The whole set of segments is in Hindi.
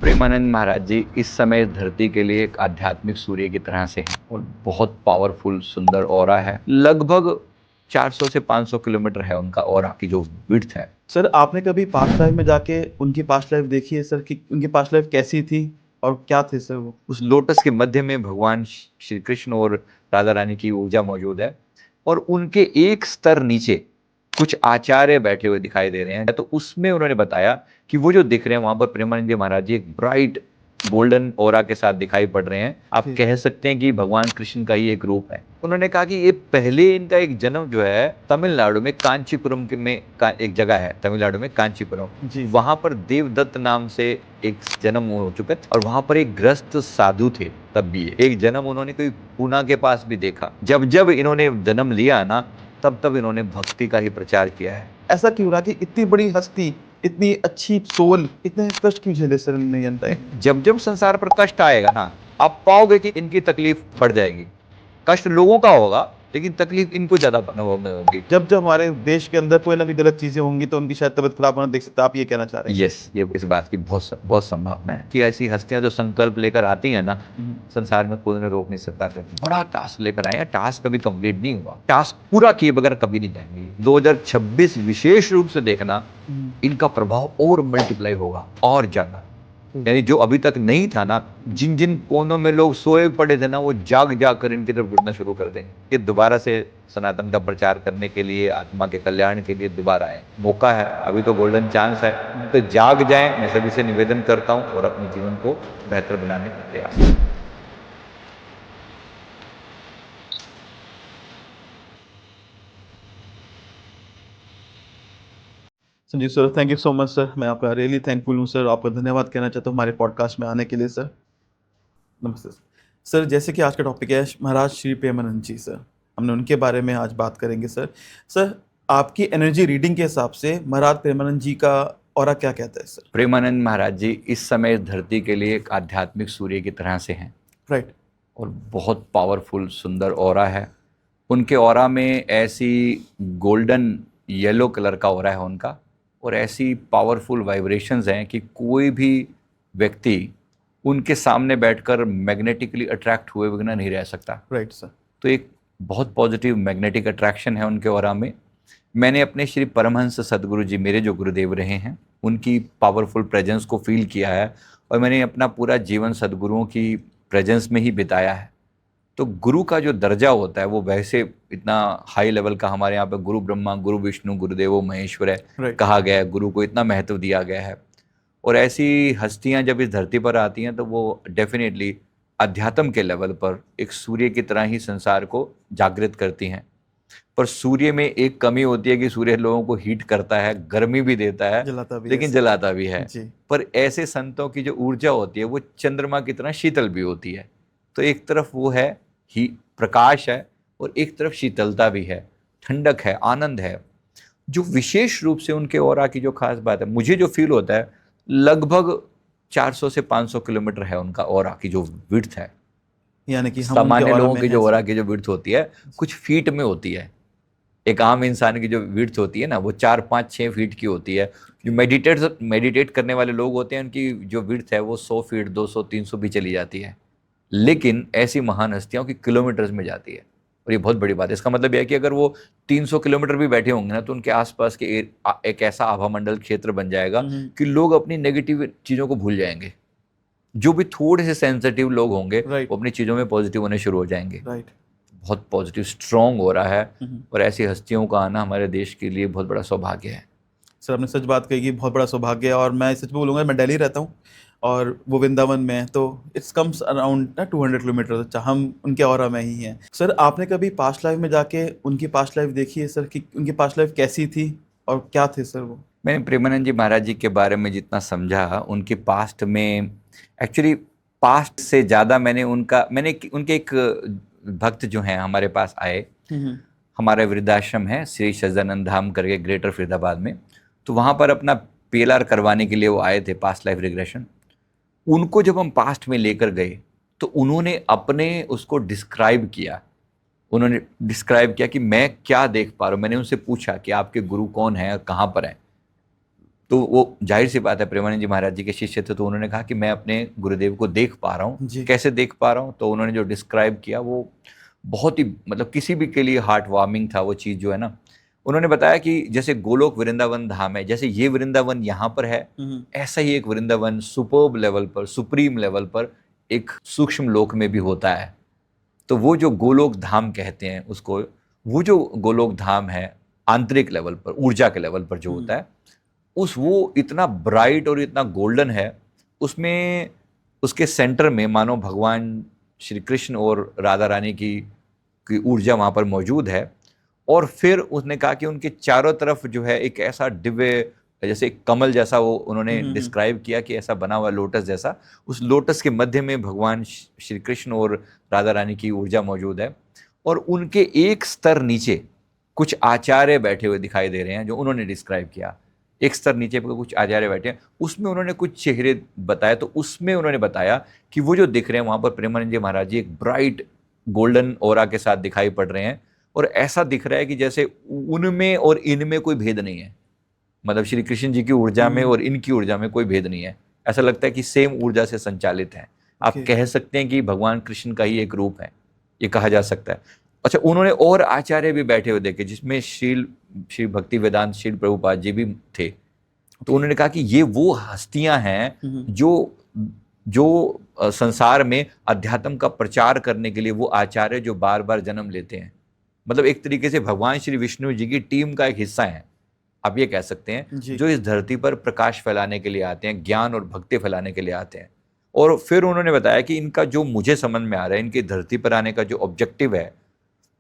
प्रेमानंद महाराज जी इस समय इस धरती के लिए एक आध्यात्मिक सूर्य की तरह से हैं और बहुत पावरफुल सुंदर ऑरा है। लगभग 400 से 500 किलोमीटर है उनका ऑरा की जो विड्थ है। सर आपने कभी पास्ट लाइफ में जाके उनकी पास्ट लाइफ देखी है सर कि उनकी पास्ट लाइफ कैसी थी और क्या थे सर वो? उस लोटस के मध्य में भगवान श्री कृष्ण और राधा रानी की ऊर्जा मौजूद है और उनके एक स्तर नीचे कुछ आचार्य बैठे हुए दिखाई दे रहे हैं। तो उसमें उन्होंने बताया कि वो जो दिख रहे हैं वहां पर प्रेमानंद जी महाराज जी एक ब्राइट गोल्डन ओरा के साथ दिखाई पड़ रहे हैं। आप ठीक। कह सकते हैं कि भगवान कृष्ण का ही एक रूप है। उन्होंने कहा कि ये पहले इनका एक जन्म जो है तमिलनाडु में कांचीपुरम एक जगह है तमिलनाडु में कांचीपुरम जी। वहां पर देवदत्त नाम से एक जन्म हो चुका था और वहां पर एक ग्रस्त साधु थे। तब भी एक जन्म उन्होंने कोई पूना के पास भी देखा। जब जब इन्होंने जन्म लिया ना तब तब इन्होंने भक्ति का ही प्रचार किया है। ऐसा क्यों रहा कि इतनी बड़ी हस्ती, इतनी अच्छी सोल, इतने कष्ट क्यों झेले सर नहीं जानता है? जब जब संसार पर कष्ट आएगा ना आप पाओगे कि इनकी तकलीफ बढ़ जाएगी। कष्ट लोगों का होगा लेकिन तकलीफ इनको ज्यादा अनुभव में होगी। जब जब हमारे देश के अंदर कोई ना कोई गलत चीजें होंगी तो उनकी शायद तबीयत खराब होना देख सकते हैं। आप ये कहना चाह रहे हैं? यस, ये इस बात की बहुत बहुत संभावना है कि ऐसी हस्तियां जो संकल्प लेकर आती हैं ना संसार में कोई उन्हें रोक नहीं सकता। बड़ा टास्क लेकर आए हैं, टास्क कभी कंप्लीट नहीं हुआ, टास्क पूरा किए बगैर कभी नहीं जाएंगे। 2026 विशेष रूप से देखना इनका प्रभाव और मल्टीप्लाई होगा और ज्यादा। यानी जो अभी तक नहीं था ना, जिन जिन कोनों में लोग सोए पड़े थे ना, वो जाग जाग कर इनकी तरफ जुड़ना शुरू कर देंगे। ये दोबारा से सनातन का प्रचार करने के लिए, आत्मा के कल्याण के लिए दोबारा आए। मौका है, अभी तो गोल्डन चांस है, तो जाग जाएं। मैं सभी से निवेदन करता हूँ और अपने जीवन को बेहतर बनाने का प्रयास। Sanjeev sir, thank you so much sir. मैं आपका रियली थैंकफुल हूँ सर। आपका धन्यवाद कहना चाहता हूँ हमारे पॉडकास्ट में आने के लिए सर। नमस्ते सर। सर जैसे कि आज का टॉपिक है महाराज श्री प्रेमानंद जी सर, हमने उनके बारे में आज बात करेंगे सर। सर आपकी एनर्जी रीडिंग के हिसाब से महाराज प्रेमानंद जी का ऑरा क्या कहता है सर? प्रेमानंद महाराज जी इस समय इस धरती के लिए एक आध्यात्मिक सूर्य की तरह से हैं राइट। और बहुत पावरफुल सुंदर ऑरा है। उनके ऑरा में ऐसी गोल्डन येलो कलर का ऑरा है उनका और ऐसी पावरफुल वाइब्रेशंस हैं कि कोई भी व्यक्ति उनके सामने बैठकर मैग्नेटिकली अट्रैक्ट हुए बिना नहीं रह सकता। Right sir. तो एक बहुत पॉजिटिव मैग्नेटिक अट्रैक्शन है उनके ऑरा में। मैंने अपने श्री परमहंस सदगुरु जी, मेरे जो गुरुदेव रहे हैं, उनकी पावरफुल प्रेजेंस को फील किया है और मैंने अपना पूरा जीवन सदगुरुओं की प्रेजेंस में ही बिताया है। तो गुरु का जो दर्जा होता है वो वैसे इतना हाई लेवल का हमारे यहाँ पे गुरु ब्रह्मा गुरु विष्णु गुरुदेवो महेश्वर है कहा गया है। गुरु को इतना महत्व दिया गया है और ऐसी हस्तियां जब इस धरती पर आती हैं तो वो डेफिनेटली अध्यात्म के लेवल पर एक सूर्य की तरह ही संसार को जागृत करती हैं। पर सूर्य में एक कमी होती है कि सूर्य लोगों को हीट करता है, गर्मी भी देता है, जलाता भी लेकिन है जलाता भी है जी। पर ऐसे संतों की जो ऊर्जा होती है वो चंद्रमा की तरह शीतल भी होती है। तो एक तरफ वो है ही प्रकाश है और एक तरफ शीतलता भी है, ठंडक है, आनंद है। जो विशेष रूप से उनके ऑरा की जो खास बात है, मुझे जो फील होता है, लगभग 400 से 500 किलोमीटर है उनका ऑरा की जो विड्थ है। यानी कि हम सामान्य उनके लोगों ऑरा की में जो हैं ऑरा सर। की जो विड्थ होती है कुछ फीट में होती है। एक आम इंसान की जो विड्थ होती है ना वो 4-5-6 फीट की होती है। जो मेडिटेट करने वाले लोग होते हैं उनकी जो विड्थ है वो 100 फीट 200-300 भी चली जाती है। लेकिन ऐसी महान हस्तियों की किलोमीटर्स में जाती है और ये बहुत बड़ी बात है। इसका मतलब यह है कि अगर वो 300 किलोमीटर भी बैठे होंगे ना तो उनके आसपास के एक ऐसा आभामंडल क्षेत्र बन जाएगा कि लोग अपनी नेगेटिव चीज़ों को भूल जाएंगे। जो भी थोड़े से सेंसिटिव लोग होंगे Right. वो अपनी चीज़ों में पॉजिटिव होने शुरू हो जाएंगे। राइट। बहुत पॉजिटिव स्ट्रॉन्ग हो रहा है और ऐसी हस्तियों का आना हमारे देश के लिए बहुत बड़ा सौभाग्य है। सर आपने सच बात कही कि बहुत बड़ा सौभाग्य है और मैं सच बोलूँगा, मैं दिल्ली रहता हूँ और वो वृंदावन में है, तो इट्स कम्स अराउंड ना 200 किलोमीटर। अच्छा, हम उनके ऑरा में ही हैं। सर आपने कभी पास्ट लाइफ में जाके उनकी पास्ट लाइफ देखी है सर कि उनकी पास्ट लाइफ कैसी थी और क्या थे सर वो? मैंने प्रेमानंद जी महाराज जी के बारे में जितना समझा उनके पास्ट में, एक्चुअली पास्ट से ज़्यादा मैंने उनके एक भक्त जो हैं हमारे पास आए। हमारा वृद्धाश्रम है श्री सज्जानंद धाम करके ग्रेटर फरीदाबाद में, तो वहाँ पर अपना पीएलआर करवाने के लिए वो आए थे, पास्ट लाइफ रिग्रेशन। उनको जब हम पास्ट में लेकर गए तो उन्होंने अपने उसको डिस्क्राइब किया। उन्होंने डिस्क्राइब किया कि मैं क्या देख पा रहा हूँ। मैंने उनसे पूछा कि आपके गुरु कौन हैं और कहाँ पर हैं। तो वो जाहिर सी बात है, प्रेमानंद जी महाराज जी के शिष्य थे, तो उन्होंने कहा कि मैं अपने गुरुदेव को देख पा रहा हूँ। जी। कैसे देख पा रहा हूँ? तो उन्होंने जो डिस्क्राइब किया वो बहुत ही, मतलब किसी भी के लिए हार्ट वार्मिंग था वो चीज़ जो है ना। उन्होंने बताया कि जैसे गोलोक वृंदावन धाम है, जैसे ये वृंदावन यहाँ पर है, ऐसा ही एक वृंदावन सुपर्ब लेवल पर, सुप्रीम लेवल पर एक सूक्ष्म लोक में भी होता है। तो वो जो गोलोक धाम कहते हैं उसको, वो जो गोलोक धाम है आंतरिक लेवल पर, ऊर्जा के लेवल पर जो होता है, वो इतना ब्राइट और इतना गोल्डन है। उसमें उसके सेंटर में मानो भगवान श्री कृष्ण और राधा रानी की ऊर्जा वहाँ पर मौजूद है। और फिर उसने कहा कि उनके चारों तरफ जो है एक ऐसा दिव्य, जैसे एक कमल जैसा, वो उन्होंने डिस्क्राइब किया कि ऐसा बना हुआ लोटस जैसा, उस लोटस के मध्य में भगवान श्री कृष्ण और राधा रानी की ऊर्जा मौजूद है। और उनके एक स्तर नीचे कुछ आचार्य बैठे हुए दिखाई दे रहे हैं, जो उन्होंने डिस्क्राइब किया। एक स्तर नीचे पर कुछ आचार्य बैठे हैं, उसमें उन्होंने कुछ चेहरे बताए। तो उसमें उन्होंने बताया कि वो जो दिख रहे हैं वहाँ पर प्रेमानंद जी महाराज जी एक ब्राइट गोल्डन ऑरा के साथ दिखाई पड़ रहे हैं। और ऐसा दिख रहा है कि जैसे उनमें और इनमें कोई भेद नहीं है, मतलब श्री कृष्ण जी की ऊर्जा में और इनकी ऊर्जा में कोई भेद नहीं है। ऐसा लगता है कि सेम ऊर्जा से संचालित है। आप कह सकते हैं कि भगवान कृष्ण का ही एक रूप है, ये कहा जा सकता है। अच्छा, उन्होंने और आचार्य भी बैठे हुए देखे, जिसमें श्री भक्ति वेदांत श्री प्रभुपाद जी भी थे। तो उन्होंने कहा कि ये वो हस्तियां हैं जो संसार में अध्यात्म का प्रचार करने के लिए वो आचार्य जो बार बार जन्म लेते हैं, मतलब एक तरीके से भगवान श्री विष्णु जी की टीम का एक हिस्सा है, आप ये कह सकते हैं, जो इस धरती पर प्रकाश फैलाने के लिए आते हैं, ज्ञान और भक्ति फैलाने के लिए आते हैं। और फिर उन्होंने बताया कि इनका जो मुझे समझ में आ रहा है, इनकी धरती पर आने का जो ऑब्जेक्टिव है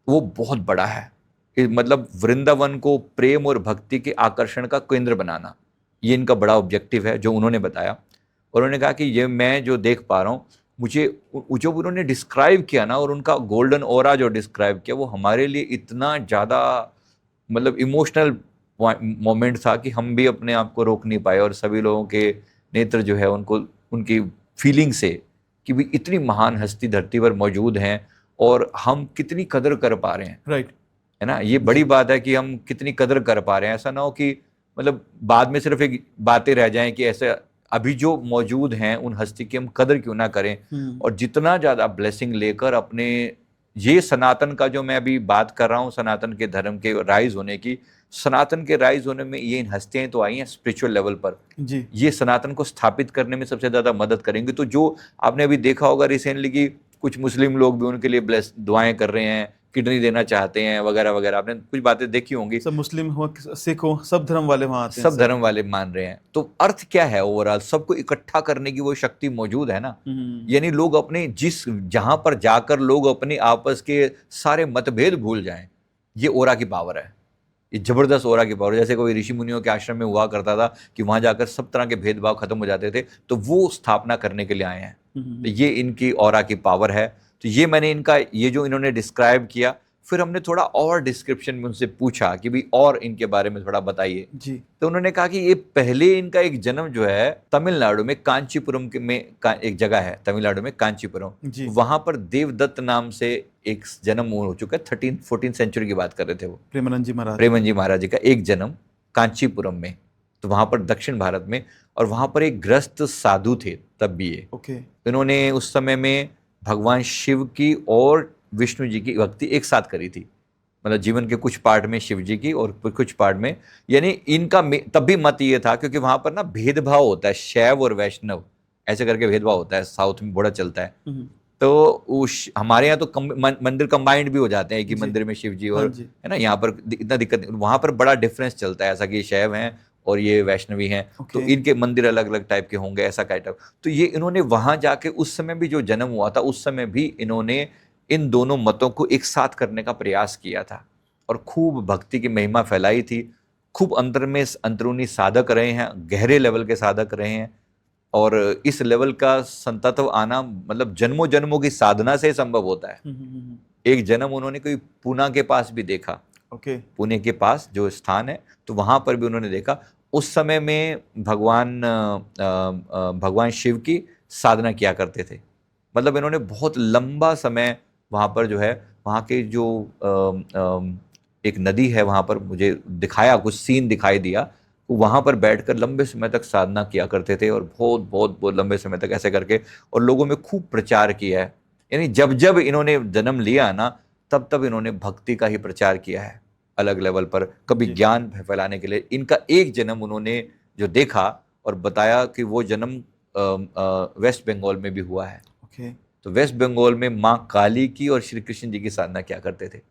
वो बहुत बड़ा है। मतलब वृंदावन को प्रेम और भक्ति के आकर्षण का केंद्र बनाना, ये इनका बड़ा ऑब्जेक्टिव है, जो उन्होंने बताया। और उन्होंने कहा कि ये मैं जो देख पा रहा हूँ, मुझे जो उन्होंने डिस्क्राइब किया ना, और उनका गोल्डन ऑरा जो डिस्क्राइब किया, वो हमारे लिए इतना ज़्यादा मतलब इमोशनल मोमेंट था कि हम भी अपने आप को रोक नहीं पाए। और सभी लोगों के नेत्र जो है उनको, उनकी फीलिंग से कि भी इतनी महान हस्ती धरती पर मौजूद हैं और हम कितनी कदर कर पा रहे हैं, राइट, है ना। ये बड़ी बात है कि हम कितनी कदर कर पा रहे हैं। ऐसा ना हो कि मतलब बाद में सिर्फ एक बातें रह जाएं कि ऐसे अभी जो मौजूद हैं उन हस्ती की हम कदर क्यों ना करें, और जितना ज़्यादा ब्लेसिंग लेकर अपने ये सनातन का जो मैं अभी बात कर रहा हूँ, सनातन के धर्म के राइज होने की, सनातन के राइज होने में ये इन हस्तियाँ तो आई हैं स्पिरिचुअल लेवल पर जी, ये सनातन को स्थापित करने में सबसे ज़्यादा मदद करेंगे। तो जो आपने अभी देखा होगा रिसेंटली कि कुछ मुस्लिम लोग भी उनके लिए ब्लेस दुआएं कर रहे हैं, किडनी देना चाहते हैं वगैरह वगैरह, आपने कुछ बातें देखी होंगी। सब मुस्लिम हो, सिख हो, सब धर्म वाले वहाँ आते हैं, सब धर्म वाले मान रहे हैं। तो अर्थ क्या है, ओवरऑल सबको इकट्ठा करने की वो शक्ति मौजूद है ना। यानी लोग अपने जहां पर जाकर लोग अपने आपस के सारे मतभेद भूल जाएं, ये ओरा की पावर है, ये जबरदस्त ओरा की पावर। जैसे कोई ऋषि मुनियों के आश्रम में हुआ करता था कि वहां जाकर सब तरह के भेदभाव खत्म हो जाते थे, तो वो स्थापना करने के लिए आए हैं। तो ये इनकी ओरा की पावर है। तो ये मैंने इनका ये जो इन्होंने डिस्क्राइब किया, फिर हमने थोड़ा और डिस्क्रिप्शन में उनसे पूछा कि भाई और इनके बारे में थोड़ा बताइए जी। तो उन्होंने कहा कि ये पहले इनका एक जन्म जो है तमिलनाडु में कांचीपुरम में एक जगह है तमिलनाडु में कांचीपुरम, वहां पर देवदत्त नाम से एक जन्म हो चुका है। 13-14 सेंचुरी की बात कर रहे थे वो, प्रेमानंद जी महाराज जी का एक जन्म कांचीपुरम में, तो वहां पर दक्षिण भारत में। और वहां पर एक ग्रस्त साधु थे तब भी ये, इन्होंने उस समय में भगवान शिव की और विष्णु जी की भक्ति एक साथ करी थी। मतलब जीवन के कुछ पार्ट में शिव जी की और कुछ पार्ट में, यानी इनका तब भी मत ये था क्योंकि वहां पर ना भेदभाव होता है, शैव और वैष्णव ऐसे करके भेदभाव होता है, साउथ में बड़ा चलता है। तो हमारे यहाँ तो मंदिर कंबाइंड भी हो जाते हैं कि मंदिर में शिव जी और है ना, यहाँ पर इतना दिक्कत नहीं, वहां पर बड़ा डिफरेंस चलता है ऐसा कि शैव हैं और ये वैष्णवी हैं, तो इनके मंदिर अलग अलग टाइप के होंगे ऐसा टाइप। तो ये इन्होंने वहां जाके उस समय भी जो जन्म हुआ था उस समय भी इन्होंने इन दोनों मतों को एक साथ करने का प्रयास किया था और खूब भक्ति की महिमा फैलाई थी। खूब अंतर में अंदरूनी साधक रहे हैं, गहरे लेवल के साधक रहे हैं। और इस लेवल का संतत्व आना मतलब जन्मों जन्मों की साधना से संभव होता है। एक जन्म उन्होंने कोई पूना के पास भी देखा, पुणे के पास जो स्थान है, तो वहां पर भी उन्होंने देखा। उस समय में भगवान शिव की साधना किया करते थे। मतलब इन्होंने बहुत लंबा समय वहाँ पर जो है, वहाँ के जो एक नदी है वहाँ पर मुझे दिखाया, कुछ सीन दिखाई दिया वहाँ पर बैठकर लंबे समय तक साधना किया करते थे और बहुत बहुत बहुत लंबे समय तक ऐसे करके और लोगों में खूब प्रचार किया है। यानी जब जब इन्होंने जन्म लिया ना, तब तब इन्होंने भक्ति का ही प्रचार किया है अलग लेवल पर। कभी जी। ज्ञान फैलाने के लिए इनका एक जन्म उन्होंने जो देखा और बताया कि वो जन्म वेस्ट बंगाल में भी हुआ है। ओके। तो वेस्ट बंगाल में माँ काली की और श्री कृष्ण जी की साधना क्या करते थे।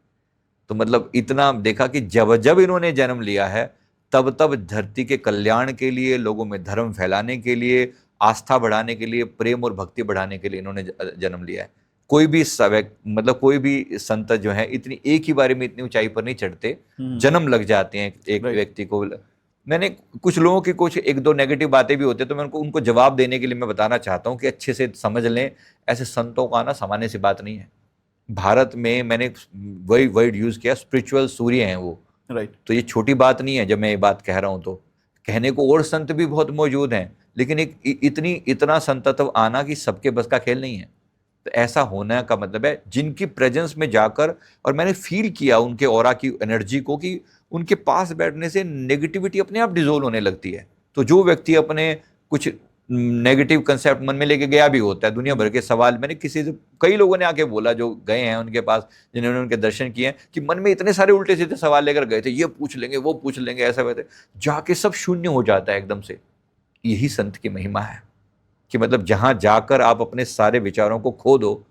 तो मतलब इतना देखा कि जब जब इन्होंने जन्म लिया है, तब तब धरती के कल्याण के लिए, लोगों में धर्म फैलाने के लिए, आस्था बढ़ाने के लिए, प्रेम और भक्ति बढ़ाने के लिए इन्होंने जन्म लिया है। कोई भी मतलब कोई भी संत जो है इतनी एक ही बारे में इतनी ऊंचाई पर नहीं चढ़ते, जन्म लग जाते हैं एक Right. व्यक्ति को। मैंने कुछ लोगों की कुछ एक दो नेगेटिव बातें भी होती है, तो मैं उनको जवाब देने के लिए मैं बताना चाहता हूँ कि अच्छे से समझ लें, ऐसे संतों का आना सामान्य सी बात नहीं है। भारत में मैंने वही वर्ड यूज किया, स्पिरिचुअल सूर्य हैं वो। राइट। तो ये छोटी बात नहीं है जब मैं ये बात कह रहा हूँ। तो कहने को और संत भी बहुत मौजूद हैं, लेकिन एक इतना संतत्व आना कि सबके बस का खेल नहीं है। तो ऐसा होने का मतलब है जिनकी प्रेजेंस में जाकर, और मैंने फील किया उनके ऑरा की एनर्जी को कि उनके पास बैठने से नेगेटिविटी अपने आप डिजोल्व होने लगती है। तो जो व्यक्ति अपने कुछ नेगेटिव कंसेप्ट मन में लेके गया भी होता है, दुनिया भर के सवाल, मैंने किसी से कई लोगों ने आके बोला जो गए हैं उनके पास, जिन्होंने उनके दर्शन किए हैं, कि मन में इतने सारे उल्टे सीधे सवाल लेकर गए थे, ये पूछ लेंगे वो पूछ लेंगे ऐसा वैसे, जाके सब शून्य हो जाता है एकदम से। यही संत की महिमा है कि मतलब जहां जाकर आप अपने सारे विचारों को खो दो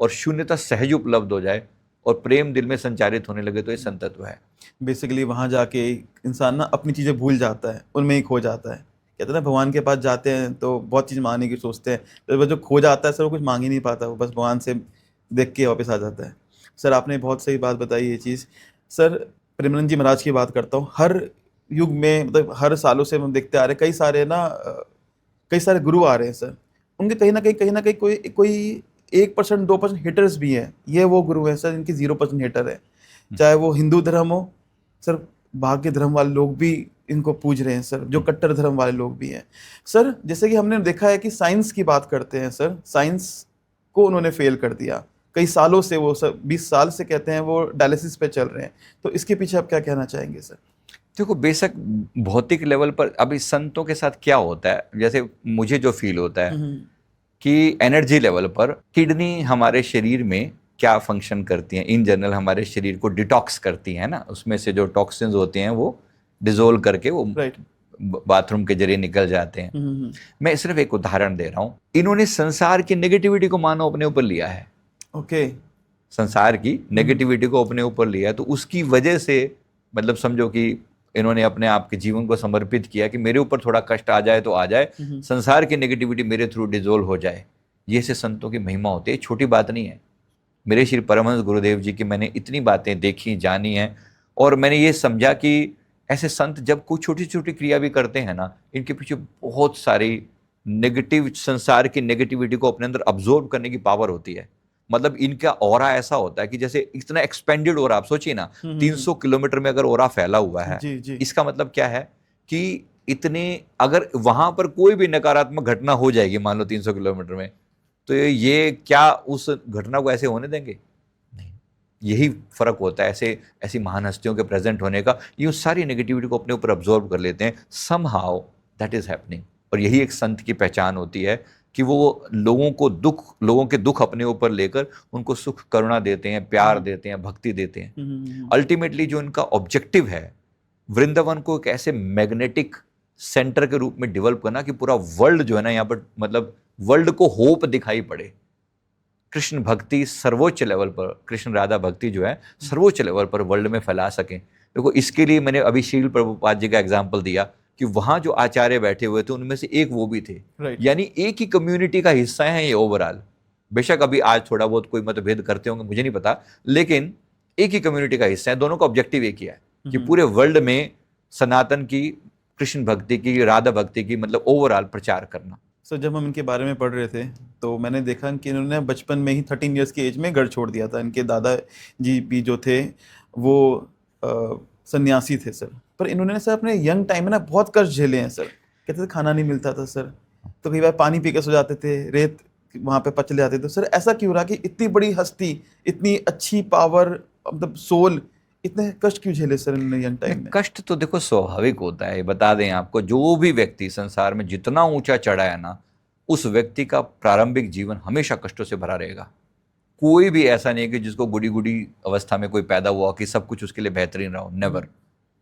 और शून्यता सहज उपलब्ध हो जाए और प्रेम दिल में संचारित होने लगे, तो ये संतत्व है। बेसिकली वहाँ जाके इंसान ना अपनी चीज़ें भूल जाता है, उनमें ही खो जाता है। कहते हैं ना, भगवान के पास जाते हैं तो बहुत चीज़ मांगने की सोचते हैं, तो वो जो खो जाता है सर, वो कुछ मांग ही नहीं पाता, वो बस भगवान से देख के वापस आ जाता है। सर आपने बहुत सही बात बताई ये चीज़। सर प्रेमानंद जी महाराज की बात करता हूँ, हर युग में मतलब हर सालों से हम देखते आ रहे हैं, कई सारे गुरु आ रहे हैं सर। उनके कहीं ना कहीं कोई 1% 2% हिटर्स भी हैं। ये वो गुरु हैं सर, इनकी 0% हिटर है। चाहे वो हिंदू धर्म हो सर, बाकी धर्म वाले लोग भी इनको पूज रहे हैं सर, जो कट्टर धर्म वाले लोग भी हैं सर। जैसे कि हमने देखा है कि साइंस की बात करते हैं सर, साइंस को उन्होंने फेल कर दिया कई सालों से। वो सर 20 साल से कहते हैं वो डायलिसिस पे चल रहे हैं। तो इसके पीछे आप क्या कहना चाहेंगे सर? देखो, बेशक भौतिक लेवल पर अभी संतों के साथ क्या होता है, जैसे मुझे जो फील होता है कि एनर्जी लेवल पर किडनी हमारे शरीर में क्या फंक्शन करती हैं, इन जनरल हमारे शरीर को डिटॉक्स करती हैं ना, उसमें से जो टॉक्सिन्स होते हैं वो डिजोल्व करके वो राइट। बाथरूम के जरिए निकल जाते हैं। मैं सिर्फ एक उदाहरण दे रहा हूँ। इन्होंने संसार की नेगेटिविटी को मानो अपने ऊपर लिया है। ओके। संसार की नेगेटिविटी को अपने ऊपर लिया है, तो उसकी वजह से मतलब समझो कि इन्होंने अपने आप के जीवन को समर्पित किया कि मेरे ऊपर थोड़ा कष्ट आ जाए तो आ जाए, संसार की नेगेटिविटी मेरे थ्रू डिजोल्व हो जाए। ये से संतों की महिमा होती है, छोटी बात नहीं है। मेरे श्री परमहंस गुरुदेव जी की मैंने इतनी बातें देखी जानी हैं, और मैंने ये समझा कि ऐसे संत जब कोई छोटी छोटी क्रिया भी करते हैं ना, इनके पीछे बहुत सारी नेगेटिव, संसार की नेगेटिविटी को अपने अंदर अब्जॉर्ब करने की पावर होती है। मतलब इनका ऑरा ऐसा होता है कि जैसे इतना एक्सपेंडेड ऑरा, आप सोचिए ना, 300 किलोमीटर में अगर ऑरा फैला हुआ है, जी। इसका मतलब क्या है कि इतने, अगर वहां पर कोई भी नकारात्मक घटना हो जाएगी मान लो 300 किलोमीटर में, तो ये क्या उस घटना को ऐसे होने देंगे? नहीं। यही फर्क होता है ऐसे ऐसी महान हस्तियों के प्रेजेंट होने का। ये सारी नेगेटिविटी को अपने ऊपर अब्जॉर्व कर लेते हैं, समहाउ दैट इज हैपनिंग। और यही एक संत की पहचान होती है कि वो लोगों के दुख अपने ऊपर लेकर उनको सुख करुणा देते हैं, प्यार देते हैं, भक्ति देते हैं। अल्टीमेटली जो उनका ऑब्जेक्टिव है, वृंदावन को एक ऐसे मैग्नेटिक सेंटर के रूप में डेवलप करना कि पूरा वर्ल्ड जो है ना यहाँ पर, मतलब वर्ल्ड को होप दिखाई पड़े। कृष्ण भक्ति सर्वोच्च लेवल पर, कृष्ण राधा भक्ति जो है सर्वोच्च लेवल पर वर्ल्ड में फैला सकें। देखो, इसके लिए मैंने अभी श्रील प्रभुपाद जी का एग्जाम्पल दिया कि वहां जो आचार्य बैठे हुए थे उनमें से एक वो भी थे। यानी एक ही कम्युनिटी का हिस्सा है ये ओवरऑल। बेशक अभी आज थोड़ा बहुत कोई मतभेद करते होंगे, मुझे नहीं पता, लेकिन एक ही कम्युनिटी का हिस्सा है। दोनों का ऑब्जेक्टिव एक ही है कि पूरे वर्ल्ड में सनातन की, कृष्ण भक्ति की, राधा भक्ति की, मतलब ओवरऑल प्रचार करना। सर जब हम इनके बारे में पढ़ रहे थे तो मैंने देखा कि इन्होंने बचपन में ही 13 इयर्स की एज में घर छोड़ दिया था। इनके दादा जी भी जो थे वो सन्यासी थे सर। पर इन्होंने सर अपने यंग टाइम में ना बहुत कष्ट झेले हैं सर। कहते थे खाना नहीं मिलता था सर, तो कई बार पानी पी के सो जाते थे, रेत वहाँ पे पच जाते थे। सर ऐसा क्यों रहा कि इतनी बड़ी हस्ती, इतनी अच्छी पावर, मतलब सोल इतने कष्ट क्यों झेले सर इन यंग टाइम में? कष्ट तो देखो स्वाभाविक होता है, बता दें आपको, जो भी व्यक्ति संसार में जितना ऊंचा चढ़ा है ना, उस व्यक्ति का प्रारंभिक जीवन हमेशा कष्टों से भरा रहेगा। कोई भी ऐसा नहीं है कि जिसको गुडी गुडी अवस्था में कोई पैदा हुआ कि सब कुछ उसके लिए बेहतरीन रहा हो। Never,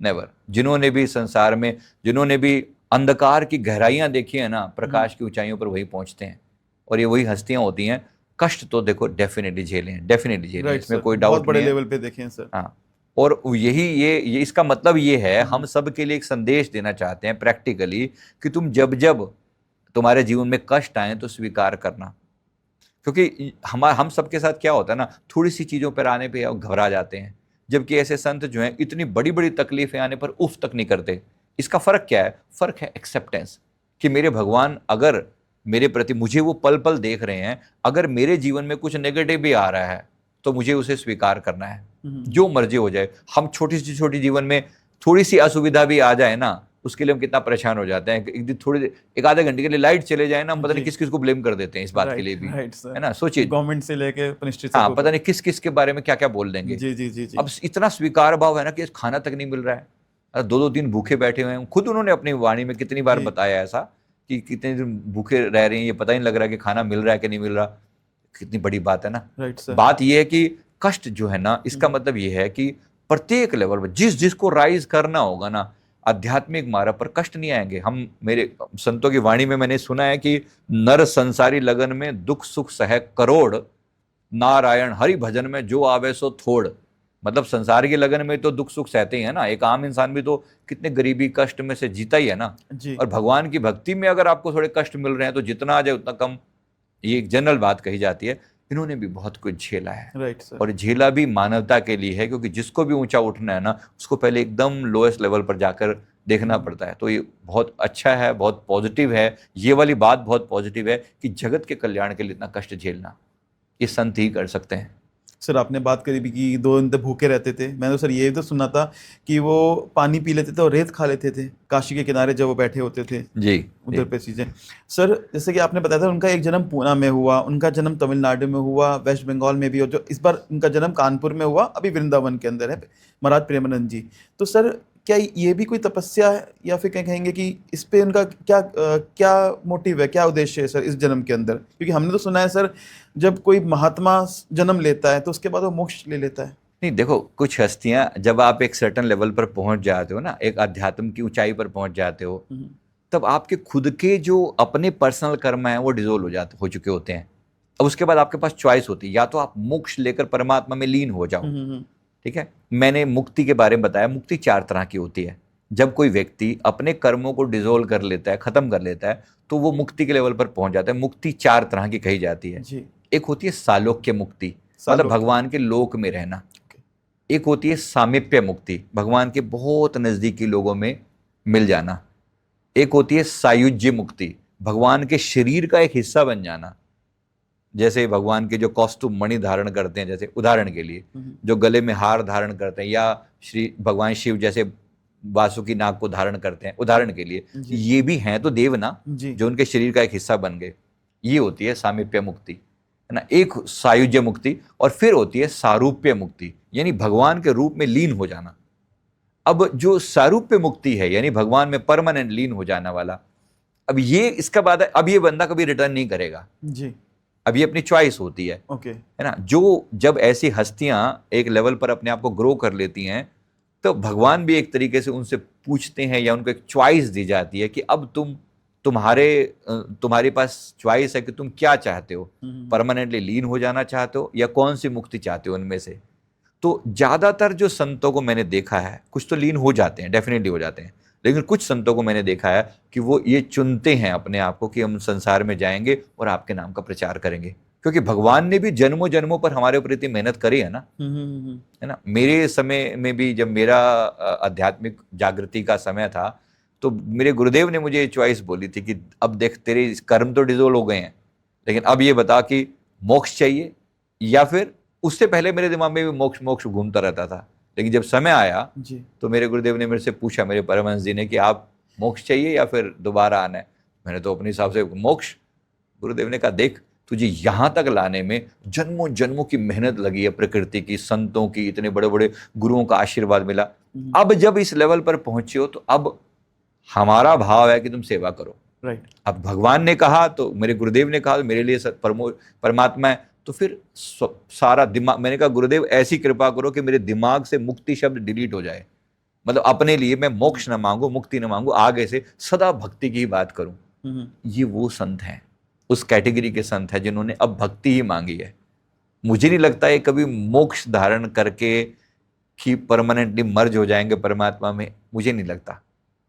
never. जिन्होंने भी संसार में, जिन्होंने भी अंधकार की गहराइयां देखी है ना, प्रकाश की ऊंचाइयों पर वही पहुंचते हैं, और ये वही हस्तियां होती हैं। कष्ट तो देखो डेफिनेटली झेले हैं, डेफिनेटली झेले हैं, राइट इसमें सर, कोई बहुत डाउट बड़े नहीं है। लेवल पे देखे हैं सर। हाँ, और यही ये इसका मतलब ये है, हम सब के लिए एक संदेश देना चाहते हैं प्रैक्टिकली, कि तुम जब जब तुम्हारे जीवन में कष्ट आए तो स्वीकार करना। क्योंकि हम सबके साथ क्या होता है ना, थोड़ी सी चीज़ों पर आने पे घबरा जाते हैं, जबकि ऐसे संत जो हैं इतनी बड़ी बड़ी तकलीफें आने पर उफ तक नहीं करते। इसका फ़र्क क्या है? फ़र्क है एक्सेप्टेंस, कि मेरे भगवान अगर मेरे प्रति, मुझे वो पल पल देख रहे हैं, अगर मेरे जीवन में कुछ नेगेटिव भी आ रहा है तो मुझे उसे स्वीकार करना है, जो मर्जी हो जाए। हम छोटी सी छोटी जीवन में थोड़ी सी असुविधा भी आ जाए ना, उसके लिए हम कितना परेशान हो जाते हैं। एक दिन थोड़ी, एक आधे घंटे के लिए लाइट चले जाए ना, हम पता नहीं किस किस को ब्लेम कर देते हैं इस बात के लिए भी, है ना। सोचिए, गवर्नमेंट से लेके हाँ, पता नहीं किस किस के बारे में क्या क्या बोल देंगे। जी जी जी जी। अब इतना स्वीकार भाव है ना कि खाना तक नहीं मिल रहा है, 2-2 दिन भूखे बैठे हुए हैं। खुद उन्होंने अपनी वाणी में कितनी बार बताया ऐसा, कि कितने दिन भूखे रह रहे हैं, ये पता ही नहीं लग रहा कि खाना मिल रहा है कि नहीं मिल रहा। कितनी बड़ी बात है ना। Right sir. बात यह है कि कष्ट जो है ना, इसका मतलब ये है कि प्रत्येक लेवल पर जिसको राइज करना होगा ना, आध्यात्मिक मार्ग पर कष्ट नहीं आएंगे। हम, मेरे संतों की वाणी में मैंने सुना है कि नर संसारी लगन में दुख सुख सह करोड़, नारायण हरि भजन में जो आवे सो थोड़। मतलब संसार की लगन में तो दुख सुख सहते ही है ना, एक आम इंसान भी तो कितने गरीबी कष्ट में से जीता ही है ना जी। और भगवान की भक्ति में अगर आपको थोड़े कष्ट मिल रहे हैं तो जितना आ जाए उतना कम, ये एक जनरल बात कही जाती है। इन्होंने भी बहुत कुछ झेला है, राइट सर। और झेला भी मानवता के लिए है, क्योंकि जिसको भी ऊंचा उठना है ना, उसको पहले एकदम लोएस्ट लेवल पर जाकर देखना पड़ता है। तो ये बहुत अच्छा है, बहुत पॉजिटिव है, ये वाली बात बहुत पॉजिटिव है कि जगत के कल्याण के लिए इतना कष्ट झेलना ये संत ही कर सकते हैं। सर आपने बात करी भी कि 2 दिन तक भूखे रहते थे। मैंने तो सर ये तो सुना था कि वो पानी पी लेते थे और रेत खा लेते थे काशी के किनारे जब वो बैठे होते थे जी, उधर पे चीज़ें। सर जैसे कि आपने बताया था उनका एक जन्म पूना में हुआ, उनका जन्म तमिलनाडु में हुआ, वेस्ट बंगाल में भी, और जो इस बार उनका जन्म कानपुर में हुआ, अभी वृंदावन के अंदर है महाराज प्रेमानंद जी। तो सर क्या ये भी कोई तपस्या है, या फिर क्या कहेंगे कि इस पे उनका क्या मोटिव है, क्या उद्देश्य है सर इस जन्म के अंदर? क्योंकि हमने तो सुना है सर, जब कोई महात्मा जन्म लेता है तो उसके बाद वो मोक्ष ले लेता है। नहीं देखो, कुछ हस्तियां जब आप एक सर्टन लेवल पर पहुंच जाते हो ना, एक अध्यात्म की ऊंचाई पर पहुंच जाते हो, तब आपके खुद के जो अपने पर्सनल कर्म हैं वो डिजोल्व हो चुके होते हैं। अब उसके बाद आपके पास चॉइस होती है, या तो आप मोक्ष लेकर परमात्मा में लीन हो जाओ। ठीक है, मैंने मुक्ति के बारे में बताया। मुक्ति 4 तरह की होती है। जब कोई व्यक्ति अपने कर्मों को डिजोल्व कर लेता है, खत्म कर लेता है, तो वो मुक्ति के लेवल पर पहुंच जाता है। मुक्ति 4 तरह की कही जाती है। जी। एक होती है सालोक्य मुक्ति, मतलब भगवान के लोक में रहना। एक होती है सामीप्य मुक्ति, भगवान के बहुत नजदीकी लोगों में मिल जाना। एक होती है सायुज्य मुक्ति, भगवान के शरीर का एक हिस्सा बन जाना। जैसे भगवान के जो कॉस्ट्यूम मणि धारण करते हैं, जैसे उदाहरण के लिए जो गले में हार धारण करते हैं, या श्री भगवान शिव जैसे वासुकी नाग को धारण करते हैं, उदाहरण के लिए, ये भी हैं तो देव ना, जो उनके शरीर का एक हिस्सा बन गए। ये होती है सामीप्य मुक्ति, है ना। एक सायुज्य मुक्ति, और फिर होती है सारूप्य मुक्ति, यानी भगवान के रूप में लीन हो जाना। अब जो सारूप्य मुक्ति है, यानी भगवान में परमानेंट लीन हो जाना वाला, अब ये इसका बाद, अब ये बंदा कभी रिटर्न नहीं करेगा जी। अब ये अपनी चॉइस होती है, है ना। जो जब ऐसी हस्तियां एक लेवल पर अपने आप को ग्रो कर लेती हैं, तो भगवान भी एक तरीके से उनसे पूछते हैं, या उनको एक चॉइस दी जाती है कि अब तुम्हारे पास चॉइस है कि तुम क्या चाहते हो, परमानेंटली लीन हो जाना चाहते हो या कौन सी मुक्ति चाहते हो उनमें से। तो ज्यादातर जो संतों को मैंने देखा है, कुछ तो लीन हो जाते हैं, डेफिनेटली हो जाते हैं, लेकिन कुछ संतों को मैंने देखा है कि वो ये चुनते हैं अपने आप को कि हम संसार में जाएंगे और आपके नाम का प्रचार करेंगे, क्योंकि भगवान ने भी जन्मों जन्मों पर हमारे ऊपर इतनी मेहनत करी है ना, है ना। मेरे समय में भी जब मेरा आध्यात्मिक जागृति का समय था, तो मेरे गुरुदेव ने मुझे चॉइस बोली थी कि अब देख, तेरे कर्म तो डिजोल्व हो गए हैं, लेकिन अब ये बता कि मोक्ष चाहिए, या फिर उससे पहले मेरे दिमाग में भी मोक्ष मोक्ष घूमता रहता था। लेकिन जब समय आया जी, तो मेरे गुरुदेव ने मेरे से पूछा, मेरे परमहंस जी ने, कि आप मोक्ष चाहिए या फिर दोबारा आना है। मैंने तो अपने हिसाब से मोक्ष। गुरुदेव ने कहा, देख तुझे यहाँ तक लाने में जन्मों जन्मों की मेहनत लगी है, प्रकृति की, संतों की, इतने बड़े बड़े गुरुओं का आशीर्वाद मिला। अब जब इस लेवल पर पहुंचे हो तो अब हमारा भाव है कि तुम सेवा करो। राइट। अब भगवान ने कहा तो, मेरे गुरुदेव ने कहा तो मेरे लिए परमात्मा है, तो फिर सारा दिमाग, मैंने कहा गुरुदेव ऐसी कृपा करो कि मेरे दिमाग से मुक्ति शब्द डिलीट हो जाए, मतलब अपने लिए मैं मोक्ष न मांगू, मुक्ति न मांगू, आगे से सदा भक्ति की ही बात करूं। ये वो संत हैं, उस कैटेगरी के संत हैं जिन्होंने अब भक्ति ही मांगी है। मुझे नहीं लगता है कभी मोक्ष धारण करके कि परमानेंटली मर्ज हो जाएंगे परमात्मा में, मुझे नहीं लगता।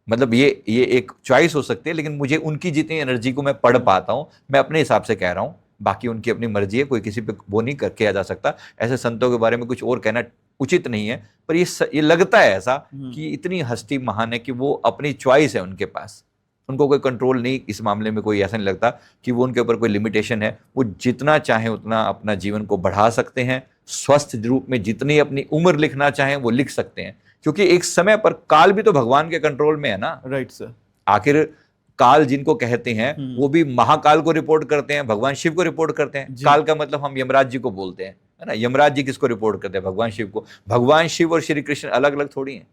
मतलब ये एक चॉइस हो सकती है, लेकिन मुझे उनकी जितनी एनर्जी को मैं पढ़ पाता हूं, मैं अपने हिसाब से कह रहा हूं, बाकी उनकी अपनी मर्जी है, कोई किसी पे वो नहीं किया जा सकता। ऐसे संतों के बारे में कुछ और कहना उचित नहीं है, पर ये लगता है ऐसा कि इतनी हस्ती महान है कि वो अपनी चॉइस है उनके पास, उनको कोई कंट्रोल नहीं इस मामले में, कोई ऐसा नहीं लगता कि वो उनके ऊपर कोई लिमिटेशन है। वो जितना चाहें उतना अपना जीवन को बढ़ा सकते हैं, स्वस्थ रूप में जितनी अपनी उम्र लिखना चाहें वो लिख सकते हैं, क्योंकि एक समय पर काल भी तो भगवान के कंट्रोल में है ना। Right sir. आखिर काल जिनको कहते हैं वो भी महाकाल को रिपोर्ट करते हैं, भगवान शिव को रिपोर्ट करते हैं। काल का मतलब हम यमराज जी को बोलते हैं, है ना। यमराज जी किसको रिपोर्ट करते हैं? भगवान शिव को। भगवान शिव और श्री कृष्ण अलग अलग थोड़ी हैं,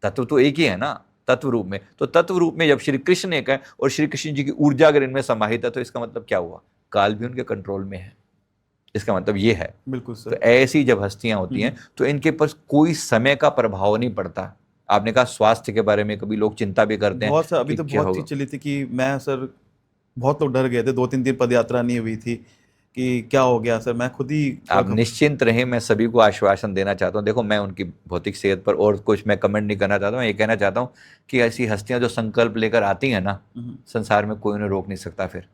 तत्व तो एक ही है ना, तत्व रूप में। तो तत्व रूप में जब श्री कृष्ण एक है और श्री कृष्ण जी की ऊर्जा अगर इनमें समाहित है, तो इसका मतलब क्या हुआ? काल भी उनके कंट्रोल में है, इसका मतलब ये है। बिल्कुल सर। तो ऐसी जब हस्तियां होती हैं तो इनके पास कोई समय का प्रभाव नहीं पड़ता। आपने कहा स्वास्थ्य के बारे में कभी लोग चिंता भी करते हैं, बहुत सर, अभी तो बहुत चीज चली थी कि मैं सर, बहुत लोग डर गए थे, 2-3 दिन पद यात्रा नहीं हुई थी कि क्या हो गया सर, मैं खुद ही। आप निश्चिंत रहें, मैं सभी को आश्वासन देना चाहता हूँ। देखो, मैं उनकी भौतिक सेहत पर और कुछ मैं कमेंट नहीं करना चाहता हूँ। ये कहना चाहता हूँ कि ऐसी हस्तियां जो संकल्प लेकर आती हैं ना, संसार में कोई उन्हें रोक नहीं सकता फिर।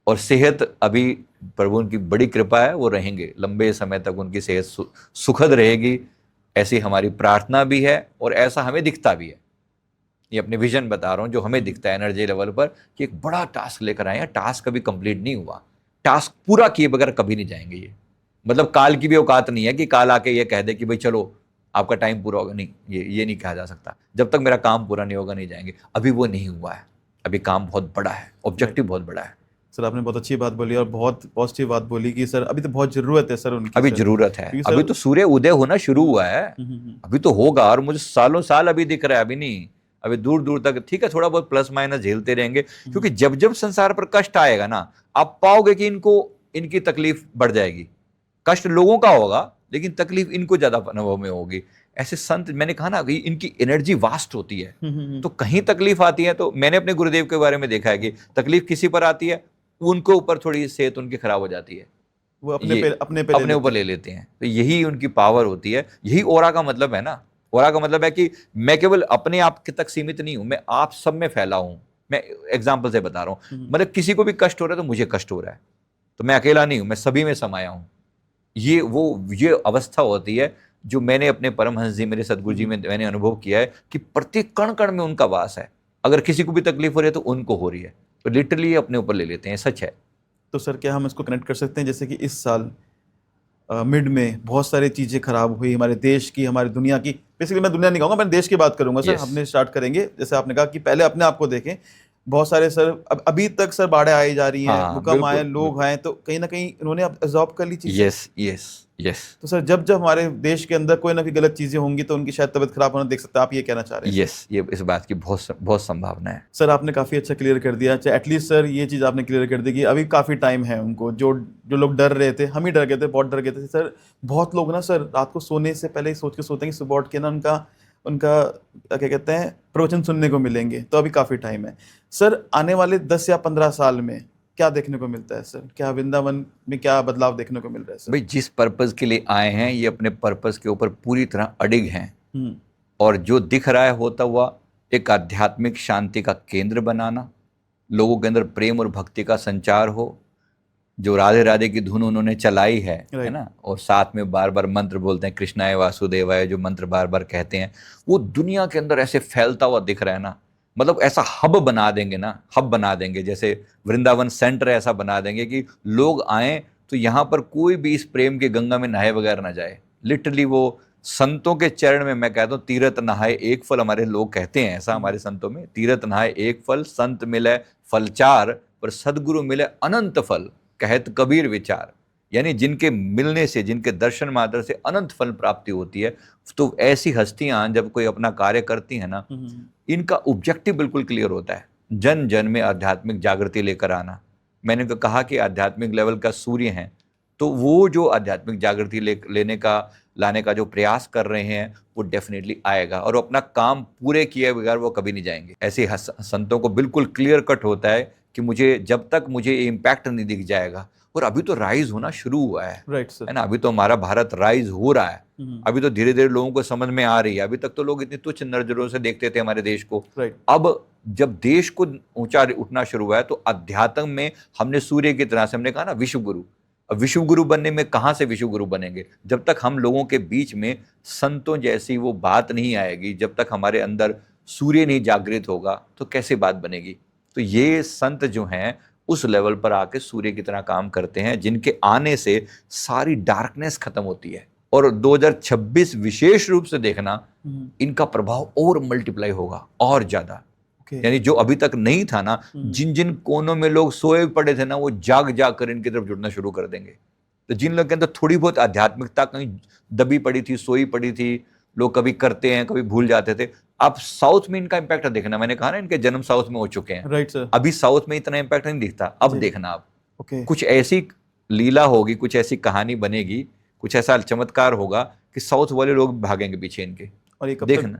और सेहत अभी प्रभु उनकी बड़ी कृपा है, वो रहेंगे लंबे समय तक, उनकी सेहत सुखद रहेगी, ऐसी हमारी प्रार्थना भी है और ऐसा हमें दिखता भी है। ये अपने विजन बता रहा हूँ जो हमें दिखता है एनर्जी लेवल पर, कि एक बड़ा टास्क लेकर आए हैं। टास्क कभी कंप्लीट नहीं हुआ, टास्क पूरा किए बगैर कभी नहीं जाएंगे ये। मतलब काल की भी औकात नहीं है कि काल आके ये कह दे कि भाई चलो आपका टाइम पूरा होगा, नहीं, ये नहीं कहा जा सकता। जब तक मेरा काम पूरा नहीं होगा नहीं जाएंगे। अभी वो नहीं हुआ है, अभी काम बहुत बड़ा है, ऑब्जेक्टिव बहुत बड़ा है। सर आपने बहुत अच्छी बात बोली और बहुत पॉजिटिव बात बोली कि सर अभी तो बहुत जरूरत है सर उनकी। अभी जरूरत है, अभी तो सूर्य उदय होना शुरू हुआ है, अभी तो होगा। और मुझे सालों साल अभी दिख रहा है, अभी नहीं, अभी दूर दूर तक। ठीक है, थोड़ा बहुत प्लस माइनस झेलते रहेंगे, क्योंकि जब जब संसार पर कष्ट आएगा ना, आप पाओगे कि इनकी तकलीफ बढ़ जाएगी। कष्ट लोगों का होगा लेकिन तकलीफ इनको ज्यादा अनुभव में होगी। ऐसे संत, मैंने कहा ना कि इनकी एनर्जी वास्ट होती है, तो कहीं तकलीफ आती है तो मैंने अपने गुरुदेव के बारे में देखा है कि तकलीफ किसी पर आती है, उनको ऊपर थोड़ी सेहत उनकी खराब हो जाती है, वो अपने ऊपर ले लेते हैं। तो यही उनकी पावर होती है, यही ओरा का मतलब है ना। ओरा का मतलब है कि मैं केवल अपने आप तक सीमित नहीं हूं, मैं आप सब में फैला हूं। मैं एग्जाम्पल से बता रहा हूं, मतलब किसी को भी कष्ट हो रहा है तो मुझे कष्ट हो रहा है, तो मैं अकेला नहीं हूं, मैं सभी में समाया हूं। ये अवस्था होती है जो मैंने अपने परमहंस जी, मेरे सदगुरु जी में मैंने अनुभव किया है कि प्रत्येक कण कण में उनका वास है। अगर किसी को भी तकलीफ हो रही है तो उनको हो रही है, तो लिटरली अपने ऊपर ले लेते हैं, सच है। तो सर क्या हम इसको कनेक्ट कर सकते हैं, जैसे कि इस साल मिड में बहुत सारी चीज़ें खराब हुई हमारे देश की, हमारी दुनिया की। बेसिकली मैं दुनिया नहीं कहूँगा, मैं देश की बात करूँगा सर। हमने स्टार्ट करेंगे, जैसे आपने कहा कि पहले अपने आप को देखें। बहुत सारे सर अभी तक सर बाढ़ें आई जा रही हैं, भूकंप आए, लोग आए, तो कहीं ना कहीं इन्होंने एब्जॉर्ब कर ली चीज़ें। यस। तो सर जब हमारे देश के अंदर कोई ना कोई गलत चीजें होंगी तो उनकी शायद तबीयत खराब होना देख सकते हैं, आप ये कहना चाह रहे हैं? यस, ये इस बात की बहुत संभावना है। सर आपने काफी अच्छा क्लियर कर दिया। एटलीस्ट सर ये चीज आपने क्लियर कर दी कि अभी काफी टाइम है उनको। जो लोग डर रहे थे, हम ही डर गए थे, बहुत डर गए थे सर। बहुत लोग ना सर रात को सोने से पहले ही सोच के सोते हैं कि सुबह उठ के ना उनका क्या कहते हैं प्रवचन सुनने को मिलेंगे। तो अभी काफी टाइम है सर। आने वाले 10 या 15 साल में क्या देखने को मिलता है सर? क्या वृंदावन में क्या बदलाव देखने को मिल रहा है सर? भाई, जिस पर्पस के लिए आए हैं ये अपने पर्पस के ऊपर पूरी तरह अडिग हैं, और जो दिख रहा है होता हुआ एक आध्यात्मिक शांति का केंद्र बनाना, लोगों के अंदर प्रेम और भक्ति का संचार हो। जो राधे राधे की धुन उन्होंने चलाई है ना, और साथ में बार बार मंत्र बोलते हैं, कृष्णाय वासुदेवाय, जो मंत्र बार बार कहते हैं, वो दुनिया के अंदर ऐसे फैलता हुआ दिख रहा है ना। मतलब ऐसा हब बना देंगे ना, हब बना देंगे, जैसे वृंदावन सेंटर ऐसा बना देंगे कि लोग आए तो यहाँ पर कोई भी इस प्रेम के गंगा में नहाए बगैर ना जाए। लिटरली वो संतों के चरण में, मैं कहता हूँ, तीरथ नहाए एक फल, हमारे लोग कहते हैं ऐसा हमारे संतों में, तीरथ नहाए एक फल, संत मिले फल चार, पर सदगुरु मिले अनंत फल। कहत कबीर विचार, यानी जिनके मिलने से, जिनके दर्शन मात्र से अनंत फल प्राप्ति होती है। तो ऐसी हस्तियां जब कोई अपना कार्य करती है ना, इनका ऑब्जेक्टिव बिल्कुल क्लियर होता है, जन जन में आध्यात्मिक जागृति लेकर आना। मैंने तो कहा कि आध्यात्मिक लेवल का सूर्य हैं, तो वो जो आध्यात्मिक जागृति लाने का जो प्रयास कर रहे हैं वो डेफिनेटली आएगा, और अपना काम पूरे किए बगैर वो कभी नहीं जाएंगे। ऐसे संतों को बिल्कुल क्लियर कट होता है कि मुझे जब तक मुझे इम्पैक्ट नहीं दिख जाएगा, और अभी तो राइज होना शुरू हुआ है, राइट सर, है ना। अभी तो हमारा भारत राइज हो रहा है, अभी तो धीरे धीरे लोगों को समझ में आ रही है। अभी तक तो लोग इतनी तुच्छ नजरों से देखते थे हमारे देश को। राइट, अब जब देश को ऊंचा उठना शुरू हुआ है, तो अध्यात्म में हमने सूर्य की तरह से, हमने कहा ना विश्व गुरु। अब विश्व गुरु बनने में कहाँ से विश्व गुरु बनेंगे, जब तक हम लोगों के बीच में संतों जैसी वो बात नहीं आएगी, जब तक हमारे अंदर सूर्य नहीं जागृत होगा, तो कैसे बात बनेगी। तो ये संत जो हैं उस लेवल पर आके सूर्य की तरह काम करते हैं, जिनके आने से सारी डार्कनेस खत्म होती है। और 2026 विशेष रूप से देखना, इनका प्रभाव और मल्टीप्लाई होगा और ज्यादा। यानी जो अभी तक नहीं था ना, जिन जिन कोनों में लोग सोए पड़े थे ना, वो जाग जाग कर इनकी तरफ जुड़ना शुरू कर देंगे। तो जिन लोगों के अंदर थोड़ी बहुत आध्यात्मिकता कहीं दबी पड़ी थी, सोई पड़ी थी, लोग कभी करते हैं कभी भूल जाते थे, अब साउथ में इनका इंपैक्ट देखना। मैंने कहा ना, इनके जन्म साउथ में हो चुके हैं। राइट सर, अभी साउथ में इतना इंपैक्ट नहीं दिखता, अब देखना आप। ओके, कुछ ऐसी लीला होगी, कुछ ऐसी कहानी बनेगी, कुछ ऐसा चमत्कार होगा कि साउथ वाले लोग भागेंगे पीछे इनके। और ये कब देखना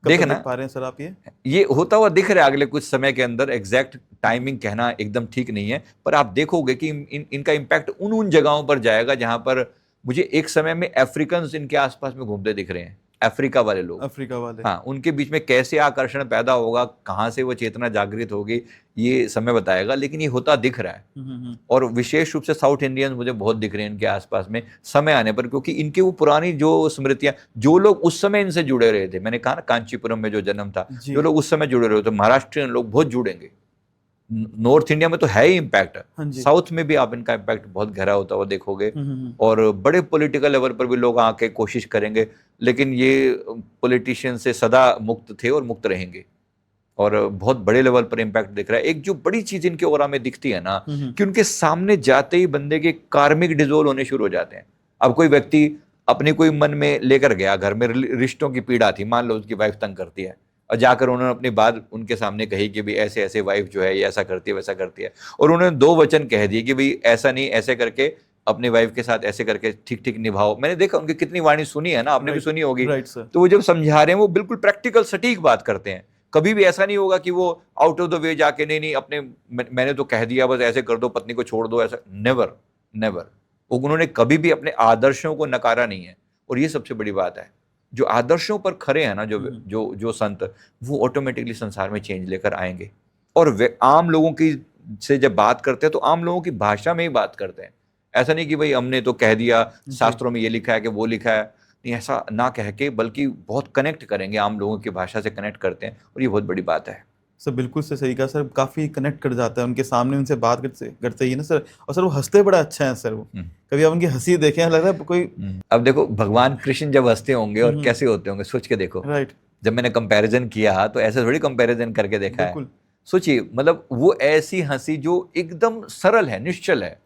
कब देखना देख पा रहे हैं सर आप? ये होता हुआ दिख रहा है अगले कुछ समय के अंदर। एग्जैक्ट टाइमिंग कहना एकदम ठीक नहीं है, पर आप देखोगे कि इनका इंपैक्ट उन जगहों पर जाएगा जहां पर मुझे एक समय में अफ्रीकन इनके आसपास में घूमते दिख रहे हैं, अफ्रीका वाले लोग, अफ्रीका वाले, हाँ, उनके बीच में कैसे आकर्षण पैदा होगा, कहाँ से वो चेतना जागृत होगी, ये समय बताएगा, लेकिन ये होता दिख रहा है। और विशेष रूप से साउथ इंडियंस मुझे बहुत दिख रहे हैं इनके आसपास में समय आने पर, क्योंकि इनके वो पुरानी जो स्मृतियां, जो लोग उस समय इनसे जुड़े रहे थे, मैंने कहा ना कांचीपुरम में जो जन्म था, जो लोग उस समय जुड़े रहे थे, महाराष्ट्रियन लोग बहुत जुड़ेंगे। नॉर्थ इंडिया में तो है ही इम्पैक्ट, साउथ में भी आप इनका इम्पैक्ट बहुत गहरा होता हुआ देखोगे। और बड़े पॉलिटिकल लेवल पर भी लोग आके कोशिश करेंगे, लेकिन ये पॉलिटिशियन से सदा मुक्त थे और मुक्त रहेंगे, और बहुत बड़े लेवल पर इम्पैक्ट दिख रहा है। एक जो बड़ी चीज इनके ओरा में दिखती है ना, कि उनके सामने जाते ही बंदे के कार्मिक डिजोल्व होने शुरू हो जाते हैं। अब कोई व्यक्ति अपने कोई मन में लेकर गया, घर में रिश्तों की पीड़ा थी, मान लो उसकी वाइफ तंग करती है, और जाकर उन्होंने अपनी बात उनके सामने कही कि भाई ऐसे ऐसे वाइफ जो है ये ऐसा करती है वैसा करती है, और उन्होंने 2 वचन कह दिए कि भाई ऐसा नहीं, ऐसे करके अपनी वाइफ के साथ ऐसे करके ठीक ठीक निभाओ। मैंने देखा उनकी कितनी वाणी सुनी है ना, आपने भी सुनी होगी। तो वो जब समझा रहे हैं वो बिल्कुल प्रैक्टिकल सटीक बात करते हैं। कभी भी ऐसा नहीं होगा कि वो आउट ऑफ द वे जाके नहीं अपने मैंने तो कह दिया बस ऐसे कर दो, पत्नी को छोड़ दो, ऐसा नेवर नेवर। उन्होंने कभी भी अपने आदर्शों को नकारा नहीं है, और ये सबसे बड़ी बात है। जो आदर्शों पर खरे हैं ना जो संत, वो ऑटोमेटिकली संसार में चेंज लेकर आएंगे। और वे आम लोगों की से जब बात करते हैं तो आम लोगों की भाषा में ही बात करते हैं। ऐसा नहीं कि भाई हमने तो कह दिया, शास्त्रों में ये लिखा है कि वो लिखा है, नहीं, ऐसा ना कह के, बल्कि बहुत कनेक्ट करेंगे, आम लोगों की भाषा से कनेक्ट करते हैं, और ये बहुत बड़ी बात है सर। बिल्कुल से सही कहा सर, काफ़ी कनेक्ट कर जाता है उनके सामने, उनसे बात करते ही ना सर। और सर वो हंसते बड़ा अच्छा है सर, वो कभी आप उनकी हंसी देखें, लग रहा है कोई। अब देखो भगवान कृष्ण जब हंसते होंगे और कैसे होते होंगे, सोच के देखो। राइट, जब मैंने कंपैरिजन किया तो ऐसे थोड़ी कंपैरिजन करके देखा है। सोचिए, मतलब वो ऐसी हंसी जो एकदम सरल है, निश्चल है,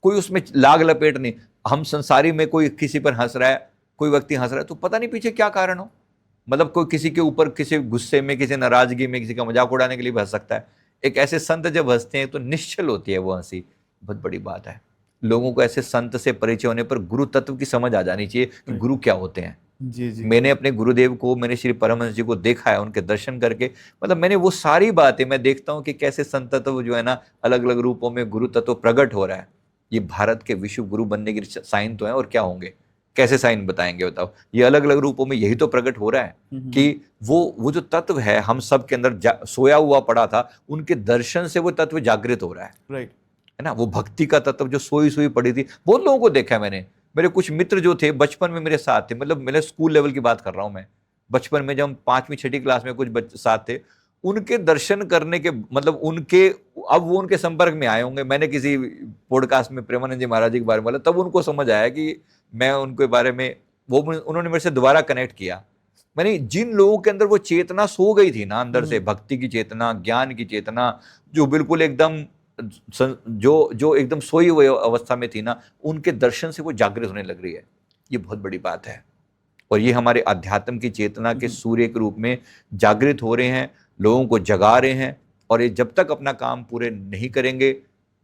कोई उसमें लाग लपेट नहीं। हम संसारी में कोई किसी पर हंस रहा है, कोई व्यक्ति हंस रहा है, तो पता नहीं पीछे क्या कारण हो। मतलब कोई किसी के ऊपर किसी गुस्से में, किसी नाराजगी में, किसी का मजाक उड़ाने के लिए भी हंस सकता है। एक ऐसे संत जब हंसते हैं तो निश्चल होती है वो हंसी, बहुत बड़ी बात है। लोगों को ऐसे संत से परिचय होने पर गुरु तत्व की समझ आ जानी चाहिए कि गुरु क्या होते हैं। जी जी, मैंने अपने गुरुदेव को, मैंने श्री परमहंस जी को देखा है, उनके दर्शन करके, मतलब मैंने वो सारी बातें मैं देखता हूँ कि कैसे संत तत्व जो है ना, अलग अलग रूपों में गुरु तत्व प्रकट हो रहा है। ये भारत के विश्व गुरु बनने की साइन तो है, और क्या होंगे, कैसे साइन बताएंगे बताओ। ये अलग अलग रूपों में यही तो प्रकट हो रहा है कि वो जो तत्व है हम सब के अंदर सोया हुआ पड़ा था, उनके दर्शन से वो तत्व जागृत हो रहा है। राइट, है ना। वो भक्ति का तत्व जो सोई सोई पड़ी थी, बहुत लोगों को देखा है मैंने। मेरे कुछ मित्र जो थे बचपन में मेरे साथ थे, मतलब मेरे स्कूल लेवल की बात कर रहा हूँ मैं, बचपन में जब हम 5वीं 6ठी क्लास में कुछ साथ थे, उनके दर्शन करने के मतलब उनके, अब वो उनके संपर्क में आए होंगे, मैंने किसी पॉडकास्ट में प्रेमानंद जी महाराज जी के बारे में बोला, तब उनको समझ आया कि मैं उनके बारे में, वो उन्होंने मेरे से दोबारा कनेक्ट किया। मैंने जिन लोगों के अंदर वो चेतना सो गई थी ना अंदर से, भक्ति की चेतना, ज्ञान की चेतना, जो बिल्कुल एकदम जो एकदम सोई हुई अवस्था में थी ना, उनके दर्शन से वो जागृत होने लग रही है। ये बहुत बड़ी बात है। और ये हमारे अध्यात्म की चेतना के सूर्य के रूप में जागृत हो रहे हैं, लोगों को जगा रहे हैं। और ये जब तक अपना काम पूरे नहीं करेंगे,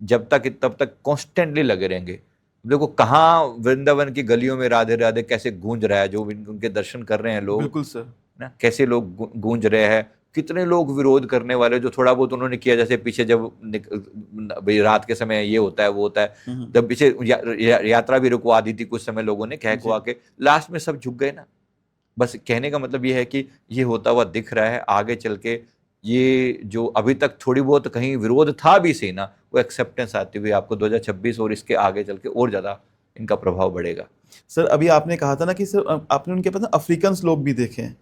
तब तक कॉन्स्टेंटली लगे रहेंगे। देखो कहाँ वृंदावन की गलियों में राधे राधे कैसे गूंज रहा है, जो उनके दर्शन कर रहे हैं लोग, बिल्कुल सर, ना कैसे लोग गूंज रहे हैं। कितने लोग विरोध करने वाले जो थोड़ा बहुत उन्होंने किया, जैसे पीछे जब भाई रात के समय ये होता है वो होता है, जब पीछे यात्रा भी रुकवा दी थी कुछ समय लोगों ने कह कुआ के, लास्ट में सब झुक गए ना। बस कहने का मतलब ये है कि ये होता हुआ दिख रहा है आगे चल के। ये जो अभी तक थोड़ी बहुत कहीं विरोध था भी सही ना, वो एक्सेप्टेंस आती हुई आपको 2026 और इसके आगे चल के और ज़्यादा इनका प्रभाव बढ़ेगा। सर अभी आपने कहा था ना कि सर आपने उनके पास अफ्रीकन लोग भी देखे हैं।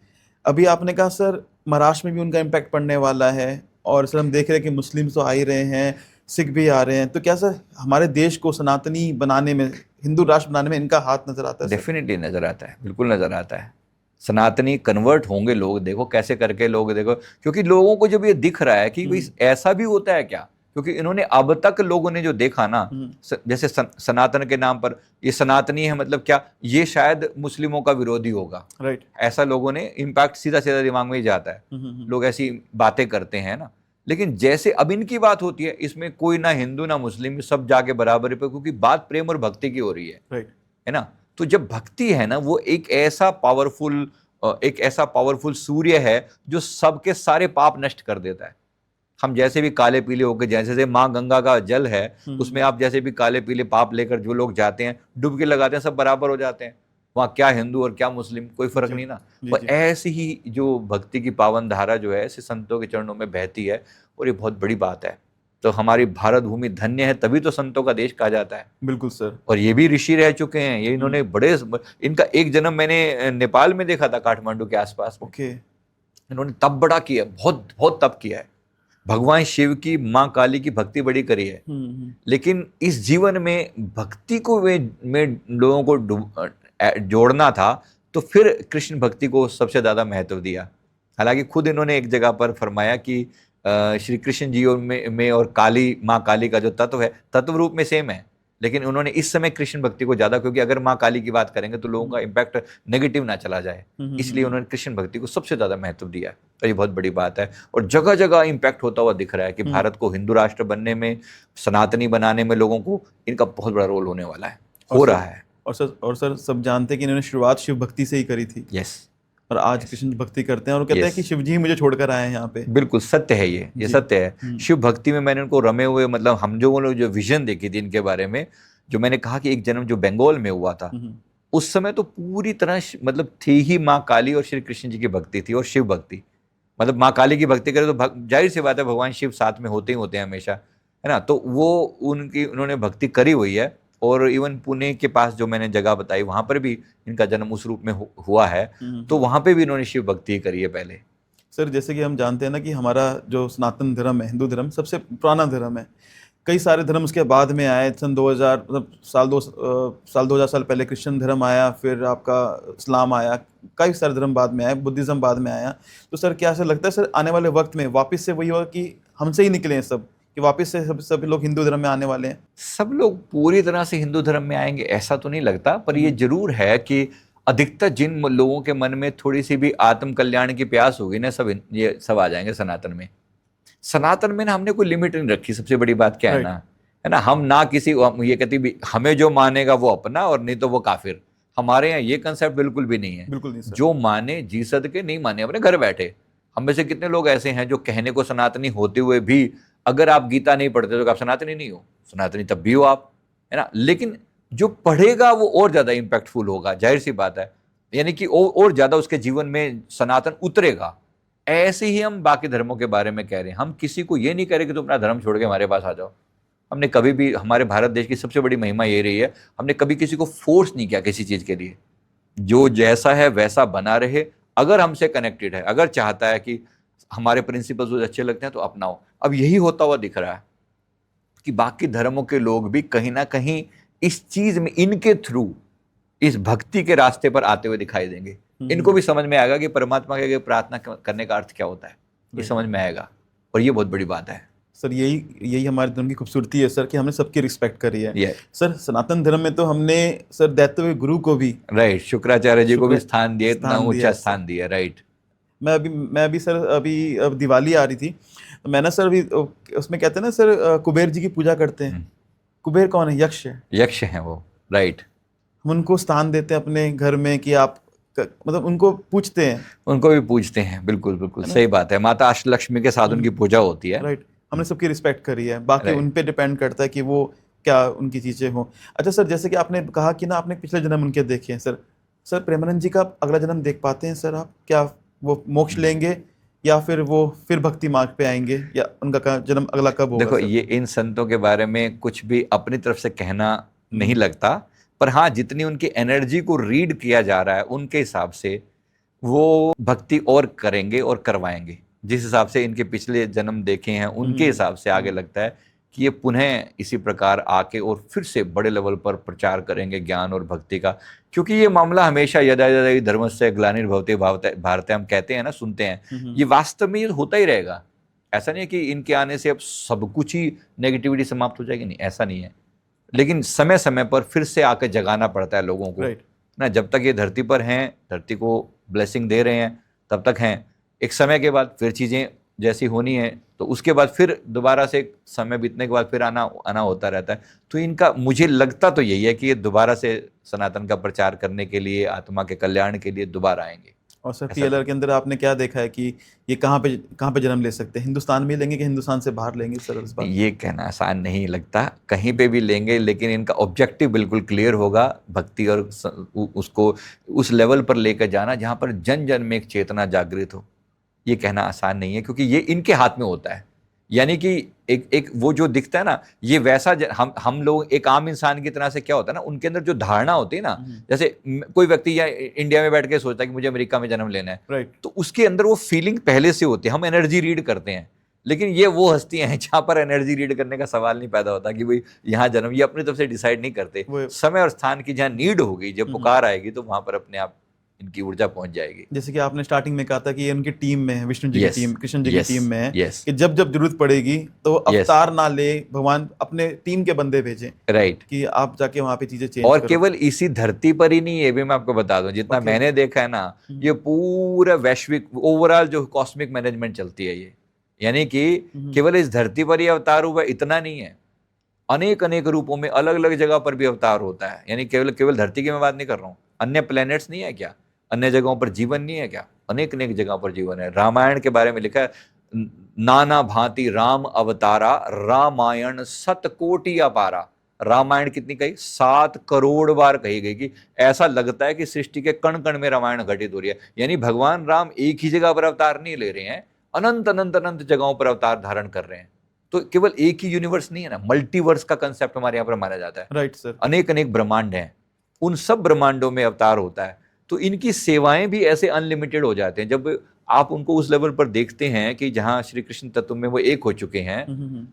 अभी आपने कहा सर महाराष्ट्र में भी उनका इम्पैक्ट पड़ने वाला है, और सर हम देख रहे हैं कि मुस्लिम तो आ ही रहे हैं, सिख भी आ रहे हैं। तो क्या सर हमारे देश को सनातनी बनाने में, हिंदू राष्ट्र बनाने में इनका हाथ नजर आता है? डेफिनेटली नजर आता है, बिल्कुल नजर आता है। सनातनी कन्वर्ट होंगे लोग, देखो कैसे करके लोग, देखो क्योंकि लोगों को जब ये दिख रहा है कि भाई ऐसा भी होता है क्या, क्योंकि इन्होंने अब तक लोगों ने जो देखा ना, जैसे सनातन के नाम पर ये सनातनी है मतलब क्या, ये शायद मुस्लिमों का विरोधी होगा, राइट। ऐसा लोगों ने इम्पैक्ट सीधा सीधा दिमाग में ही जाता है, लोग ऐसी बातें करते हैं ना। लेकिन जैसे अब इनकी बात होती है, इसमें कोई ना हिंदू ना मुस्लिम, सब जाके बराबरी पे, क्योंकि बात प्रेम और भक्ति की हो रही है, राइट, है ना। तो जब भक्ति है ना, वो एक ऐसा पावरफुल सूर्य है जो सबके सारे पाप नष्ट कर देता है। हम जैसे भी काले पीले होकर, जैसे माँ गंगा का जल है, उसमें आप जैसे भी काले पीले पाप लेकर जो लोग जाते हैं, डुबकी लगाते हैं, सब बराबर हो जाते हैं। वहाँ क्या हिंदू और क्या मुस्लिम, कोई फर्क नहीं ना। पर ऐसी ही जो भक्ति की पावन धारा जो है, ऐसे संतों के चरणों में बहती है, और ये बहुत बड़ी बात है। तो हमारी भारत भूमि धन्य है, तभी तो संतों का देश कहा जाता है। बिल्कुल सर। और ये भी ऋषि रह चुके हैं, ये इन्होंने इनका एक जन्म मैंने नेपाल में देखा था, काठमांडू के आसपास में। ओके। इन्होंने तप बड़ा किया, बहुत बहुत तप किया है, भगवान शिव की, माँ काली की भक्ति बड़ी करी है। लेकिन इस जीवन में भक्ति को में लोगों को जोड़ना था, तो फिर कृष्ण भक्ति को सबसे ज्यादा महत्व दिया। हालांकि खुद इन्होंने एक जगह पर फरमाया कि श्री कृष्ण जी में और काली, माँ काली का जो तत्व है, तत्व रूप में सेम है, लेकिन उन्होंने इस समय कृष्ण भक्ति को ज्यादा, क्योंकि अगर माँ काली की बात करेंगे तो लोगों का इम्पैक्ट नेगेटिव ना चला जाए, इसलिए उन्होंने कृष्ण भक्ति को सबसे ज्यादा महत्व दिया। तो ये बहुत बड़ी बात है, और जगह जगह इम्पैक्ट होता हुआ दिख रहा है कि भारत को हिंदू राष्ट्र बनने में, सनातनी बनाने में लोगों को इनका बहुत बड़ा रोल होने वाला है, हो रहा है। और सर सब जानते हैं कि इन्होंने शुरुआत शिव भक्ति से ही करी थी। यस। और आज कृष्ण भक्ति करते हैं, और कहते हैं कि शिव जी मुझे छोड़कर आए हैं यहाँ पे। बिल्कुल सत्य है, ये सत्य है। शिव भक्ति में मैंने उनको रमे हुए, मतलब हम जो विजन देखी थी इनके बारे में, जो मैंने कहा कि एक जन्म जो बंगाल में हुआ था, उस समय तो पूरी तरह मतलब थी ही माँ काली और श्री कृष्ण जी की भक्ति थी, और शिव भक्ति, मतलब माँ काली की भक्ति करे तो जाहिर सी बात है भगवान शिव साथ में होते ही होते हैं हमेशा, है ना। तो वो उन्होंने भक्ति करी हुई है। और इवन पुणे के पास जो मैंने जगह बताई, वहां पर भी इनका जन्म उस रूप में हुआ है, तो वहां पे भी इन्होंने शिव भक्ति करी है पहले। सर जैसे कि हम जानते हैं ना कि हमारा जो सनातन धर्म है, हिंदू धर्म सबसे पुराना धर्म है। कई सारे धर्म उसके बाद में आए, सन 2000 मतलब साल 2000 साल पहले क्रिश्चियन धर्म आया, फिर आपका इस्लाम आया, कई सारे धर्म बाद में आए, बुद्धिज़्म बाद में आया। तो सर क्या ऐसा लगता है सर आने वाले वक्त में वापस से वही होगा कि हमसे ही निकले हैं सब, कि वापस से सभी लोग हिंदू धर्म में आने वाले हैं? सब लोग पूरी तरह से हिंदू धर्म में आएंगे ऐसा तो नहीं लगता, पर ये जरूर है कि अधिकतर जिन लोगों के मन में थोड़ी सी भी आत्म कल्याण की प्यास होगी ना, ये सब आ जाएंगे सनातन में। सनातन में ना हमने कोई लिमिट नहीं रखी, सबसे बड़ी बात क्या है ना, है ना, हम ना किसी ये कहती भी हमें जो मानेगा वो अपना, और नहीं तो वो काफिर। हमारे यहाँ ये कंसेप्ट बिल्कुल भी नहीं है। बिल्कुल नहीं सर। जो माने जी सदके, नहीं माने अपने घर बैठे। हम में से कितने लोग ऐसे हैं जो कहने को सनातनी होते हुए भी, अगर आप गीता नहीं पढ़ते तो आप सनातनी नहीं हो, सनातनी तब भी हो आप, है ना। लेकिन जो पढ़ेगा वो और ज्यादा इंपैक्टफुल होगा, जाहिर सी बात है, यानी कि और ज्यादा उसके जीवन में सनातन उतरेगा। ऐसे ही हम बाकी धर्मों के बारे में कह रहे हैं। हम किसी को ये नहीं कह रहे कि तुम अपना धर्म छोड़ के हमारे पास आ जाओ। हमने कभी भी, हमारे भारत देश की सबसे बड़ी महिमा ये रही है, हमने कभी किसी को फोर्स नहीं किया किसी चीज के लिए। जो जैसा है वैसा बना रहे, अगर हमसे कनेक्टेड है, अगर चाहता है कि हमारे प्रिंसिपल्स अच्छे लगते हैं तो अपनाओ। अब यही होता हुआ दिख रहा है कि बाकी धर्मों के लोग भी कहीं ना कहीं इस चीज में, इनके थ्रू इस भक्ति के रास्ते पर आते हुए दिखाई देंगे। इनको भी समझ में आएगा कि परमात्मा के आगे प्रार्थना करने का अर्थ क्या होता है, ये समझ में आएगा, और ये बहुत बड़ी बात है। सर यही हमारे धर्म की खूबसूरती है सर, कि हमने सबकी रिस्पेक्ट करी है। ये सर सनातन धर्म में तो हमने सर दैत्य हुए गुरु को भी राइट, शुक्राचार्य जी को भी स्थान दिए, इतना स्थान दिया ऊंचा है सर। स्थान दिया, राइट। मैं अभी सर अब दिवाली आ रही थी, तो मैं ना सर अभी उसमें कहते हैं ना सर, कुबेर जी की पूजा करते हैं। कुबेर कौन है? यक्ष है। यक्ष हैं वो, राइट। हम उनको स्थान देते हैं अपने घर में, कि आप मतलब उनको पूछते हैं, उनको भी पूजते हैं, बिल्कुल बिल्कुल है ना? सही बात है। माता अष्टलक्ष्मी के साथ उनकी पूजा होती है, राइट। हमने सबकी रिस्पेक्ट करी है, बाकी राइट। उन पे डिपेंड करता है कि वो क्या उनकी चीज़ें हों। अच्छा सर, जैसे कि आपने कहा कि ना आपने पिछले जन्म उनके देखे हैं सर। सर प्रेमानंद जी का अगला जन्म देख पाते हैं सर आप? क्या वो मोक्ष लेंगे, या फिर वो फिर भक्ति मार्ग पे आएंगे, या उनका जन्म अगला कब होगा देखो, सर? ये इन संतों के बारे में कुछ भी अपनी तरफ से कहना नहीं लगता, पर हाँ, जितनी उनकी एनर्जी को रीड किया जा रहा है उनके हिसाब से वो भक्ति और करेंगे और करवाएंगे। जिस हिसाब से इनके पिछले जन्म देखे हैं उनके हिसाब से आगे लगता है कि ये पुनः इसी प्रकार आके और फिर से बड़े लेवल पर प्रचार करेंगे ज्ञान और भक्ति का। क्योंकि ये मामला हमेशा यदा यदा हि धर्मस्य ग्लानिर्भवति भारत हम कहते हैं ना, सुनते हैं, ये वास्तव में ये होता ही रहेगा। ऐसा नहीं है कि इनके आने से अब सब कुछ ही नेगेटिविटी समाप्त हो जाएगी, नहीं, ऐसा नहीं है। लेकिन समय समय पर फिर से आकर जगाना पड़ता है लोगों को, ना। जब तक ये धरती पर हैं, धरती को ब्लेसिंग दे रहे हैं, तब तक हैं। एक समय के बाद फिर चीज़ें जैसी होनी है, तो उसके बाद फिर दोबारा से एक समय बीतने के बाद फिर आना होता रहता है। तो इनका मुझे लगता तो यही है कि ये दोबारा से सनातन का प्रचार करने के लिए, आत्मा के कल्याण के लिए दोबारा आएंगे। और सर पीएलआर के अंदर आपने क्या देखा है कि ये कहाँ पे जन्म ले सकते हैं? हिंदुस्तान में लेंगे कि हिंदुस्तान से बाहर लेंगे सर? इस बात ये कहना आसान नहीं लगता, कहीं पे भी लेंगे, लेकिन इनका ऑब्जेक्टिव बिल्कुल क्लियर होगा, भक्ति और उसको उस लेवल पर लेकर जाना जहाँ पर जन जन में एक चेतना जागृत हो। ये कहना आसान नहीं है, क्योंकि ये इनके हाथ में होता है। यानी कि एक वो जो दिखता है ना, ये वैसा हम लोग एक आम इंसान की तरह से क्या होता है ना, उनके अंदर जो धारणा होती है ना, जैसे कोई व्यक्ति या इंडिया में बैठ के सोचता है कि मुझे अमेरिका में जन्म लेना है, राइट, तो उसके अंदर वो फीलिंग पहले से होती है। हम एनर्जी रीड करते हैं, लेकिन ये वो हस्तियां हैं जहां पर एनर्जी रीड करने का सवाल नहीं पैदा होता कि भाई यहाँ जन्म, ये अपनी तरफ से डिसाइड नहीं करते। समय और स्थान की जहाँ नीड होगी, जब पुकार आएगी, तो वहां पर अपने आप इनकी ऊर्जा पहुंच जाएगी। जैसे कि आपने स्टार्टिंग में कहा था कि ये उनकी टीम में है, विष्णु जी की टीम, कृष्ण जी की टीम में है, कि जब जब जरूरत पड़ेगी तो अवतार ना ले भगवान, अपने टीम के बंदे भेजें, राइट, कि आप जाके वहां पे चीजें चेंज और करो। केवल इसी धरती पर ही नहीं, ये भी मैं आपको बता दूं, जितना मैंने देखा है ना, ये पूरा वैश्विक ओवरऑल जो कॉस्मिक मैनेजमेंट चलती है ये, यानी कि केवल इस धरती पर ही अवतार हुआ इतना नहीं है, अनेक अनेक रूपों में अलग अलग जगह पर भी अवतार होता है। यानी केवल धरती की मैं बात नहीं कर रहा हूँ, अन्य प्लैनेट्स नहीं है क्या, अन्य जगहों पर जीवन नहीं है क्या? अनेक अनेक जगहों पर जीवन है। रामायण के बारे में लिखा है, नाना भांति राम अवतारा, रामायण 7 कोटि अपारा। रामायण कितनी कही? 7 करोड़ बार कही गई, कि ऐसा लगता है कि सृष्टि के कण कण में रामायण घटित हो रही है। यानी भगवान राम एक ही जगह पर अवतार नहीं ले रहे हैं, अनंत अनंत अनंत जगहों पर अवतार धारण कर रहे हैं। तो केवल एक ही यूनिवर्स नहीं है ना, मल्टीवर्स का कंसेप्ट हमारे यहाँ पर माना जाता है। Right sir. अनेक अनेक ब्रह्मांड हैं, उन सब ब्रह्मांडों में अवतार होता है। तो इनकी सेवाएं भी ऐसे अनलिमिटेड हो जाते हैं। जब आप उनको उस लेवल पर देखते हैं कि जहां श्री कृष्ण तत्व में वो एक हो चुके हैं,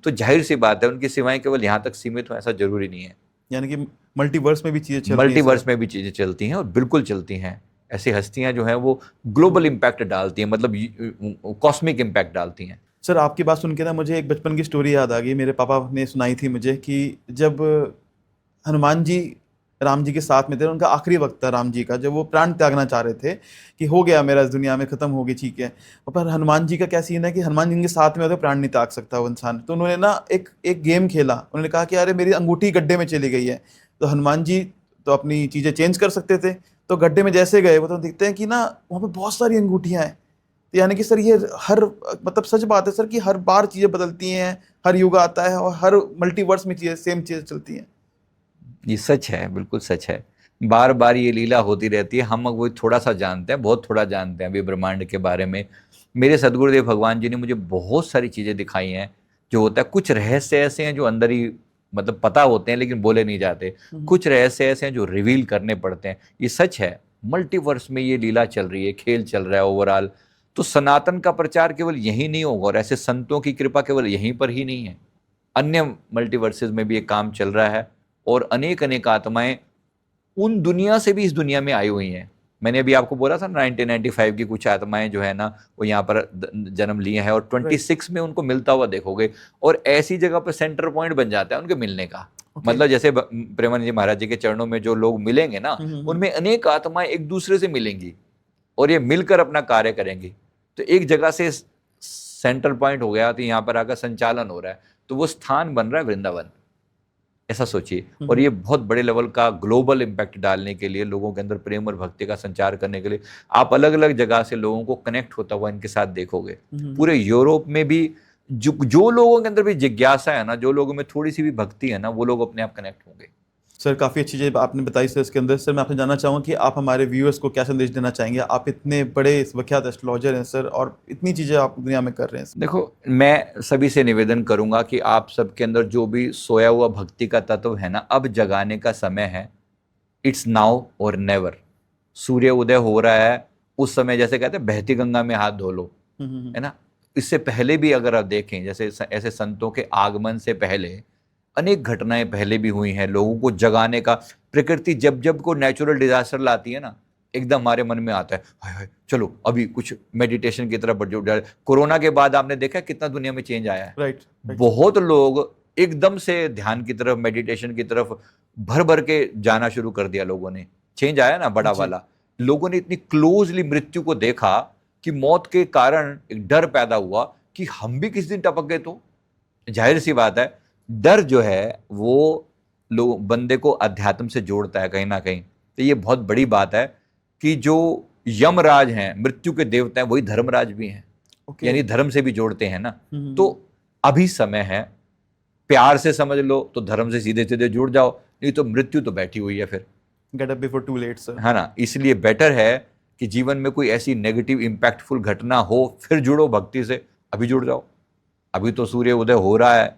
तो जाहिर सी बात है उनकी सेवाएं केवल यहाँ तक सीमित हो, ऐसा जरूरी नहीं है। यानी कि मल्टीवर्स में भी चीजें चलती हैं। मल्टीवर्स में भी चीजें चलती हैं, और बिल्कुल चलती हैं। ऐसी हस्तियां जो हैं वो ग्लोबल इम्पैक्ट डालती हैं, मतलब कॉस्मिक इम्पैक्ट डालती हैं। सर आपकी बात सुन के ना मुझे एक बचपन की स्टोरी याद आ गई, मेरे पापा ने सुनाई थी मुझे, कि जब हनुमान जी राम जी के साथ में थे, उनका आखिरी वक्त था राम जी का, जब वो प्राण त्यागना चाह रहे थे कि हो गया मेरा इस दुनिया में, खत्म होगी, ठीक है। पर हनुमान जी का क्या सीन है कि हनुमान जी के साथ में होते प्राण नहीं त्याग सकता वो इंसान। तो उन्होंने ना एक गेम खेला, उन्होंने कहा कि अरे मेरी अंगूठी गड्ढे में चली गई है। तो हनुमान जी तो अपनी चीज़ें चेंज कर सकते थे, तो गड्ढे में जैसे गए वो तो दिखते हैं कि ना वहाँ पे बहुत सारी अंगूठियाँ हैं। तो यानी कि सर ये हर मतलब सच बात है सर कि हर बार चीज़ें बदलती हैं, हर युग आता है और हर मल्टीवर्स में चीज़ें सेम चीज़ें चलती हैं। ये सच है, बिल्कुल सच है। बार बार ये लीला होती रहती है। हम वो थोड़ा सा जानते हैं, बहुत थोड़ा जानते हैं अभी ब्रह्मांड के बारे में। मेरे सदगुरुदेव भगवान जी ने मुझे बहुत सारी चीज़ें दिखाई हैं। जो होता है, कुछ रहस्य ऐसे हैं जो अंदर ही मतलब पता होते हैं लेकिन बोले नहीं जाते। कुछ रहस्य ऐसे हैं जो रिवील करने पड़ते हैं। ये सच है, मल्टीवर्स में ये लीला चल रही है, खेल चल रहा है ओवरऑल। तो सनातन का प्रचार केवल यही नहीं होगा, और ऐसे संतों की कृपा केवल यहीं पर ही नहीं है, अन्य मल्टीवर्सेस में भी ये काम चल रहा है। और अनेक अनेक आत्माएं उन दुनिया से भी इस दुनिया में आई हुई हैं। मैंने अभी आपको बोला था 1995 की कुछ आत्माएं जो है ना वो यहाँ पर जन्म लिए हैं, और 26 में उनको मिलता हुआ देखोगे, और ऐसी जगह पर सेंटर पॉइंट बन जाता है उनके मिलने का। मतलब जैसे प्रेमानंद जी महाराज जी के चरणों में जो लोग मिलेंगे ना, उनमें अनेक आत्माएं एक दूसरे से मिलेंगी और ये मिलकर अपना कार्य करेंगी। तो एक जगह से सेंटर पॉइंट हो गया, तो यहाँ पर आकर संचालन हो रहा है, तो वो स्थान बन रहा है वृंदावन, ऐसा सोचिए। और ये बहुत बड़े लेवल का ग्लोबल इम्पैक्ट डालने के लिए, लोगों के अंदर प्रेम और भक्ति का संचार करने के लिए, आप अलग अलग जगह से लोगों को कनेक्ट होता हुआ इनके साथ देखोगे। पूरे यूरोप में भी जो लोगों के अंदर भी जिज्ञासा है ना, जो लोगों में थोड़ी सी भी भक्ति है ना, वो लोग अपने आप कनेक्ट होंगे। सर काफ़ी अच्छी चीज़ आपने बताई सर इसके अंदर। सर मैं आपसे जानना चाहूँगा कि आप हमारे व्यूअर्स को क्या संदेश देना चाहेंगे? आप इतने बड़े विख्यात एस्ट्रोलॉजर हैं सर, और इतनी चीज़ें आप दुनिया में कर रहे हैं। देखो, मैं सभी से निवेदन करूंगा कि आप सबके अंदर जो भी सोया हुआ भक्ति का तत्व है ना, अब जगाने का समय है। इट्स नाउ और नेवर। सूर्य उदय हो रहा है उस समय, जैसे कहते हैं बहती गंगा में हाथ धो लो, है ना। इससे पहले भी अगर आप देखें, जैसे ऐसे संतों के आगमन से पहले अनेक घटनाएं पहले भी हुई हैं लोगों को जगाने का। प्रकृति जब जब को नेचुरल डिजास्टर लाती है ना, एकदम हमारे मन में आता है, हाय हाय चलो अभी कुछ मेडिटेशन की तरफ बढ़ जाओ। कोरोना के बाद आपने देखा कितना दुनिया में चेंज आया है। राइट। बहुत लोग एकदम से ध्यान की तरफ, मेडिटेशन की तरफ भर भर के जाना शुरू कर दिया लोगों ने। चेंज आया ना बड़ा वाला। लोगों ने इतनी क्लोजली मृत्यु को देखा कि मौत के कारण एक डर पैदा हुआ कि हम भी किस दिन टपक गए। तो जाहिर सी बात है, डर जो है वो लोग बंदे को अध्यात्म से जोड़ता है कहीं ना कहीं। तो ये बहुत बड़ी बात है कि जो यमराज हैं, मृत्यु के देवता हैं, वही धर्मराज भी हैं। यानी धर्म से भी जोड़ते हैं ना। तो अभी समय है, प्यार से समझ लो तो धर्म से सीधे सीधे जुड़ जाओ, नहीं तो मृत्यु तो बैठी हुई है फिर। Get up before too late sir, है ना। इसलिए बेटर है कि जीवन में कोई ऐसी नेगेटिव इंपैक्टफुल घटना हो फिर जुड़ो भक्ति से। अभी जुड़ जाओ, अभी तो सूर्य उदय हो रहा है,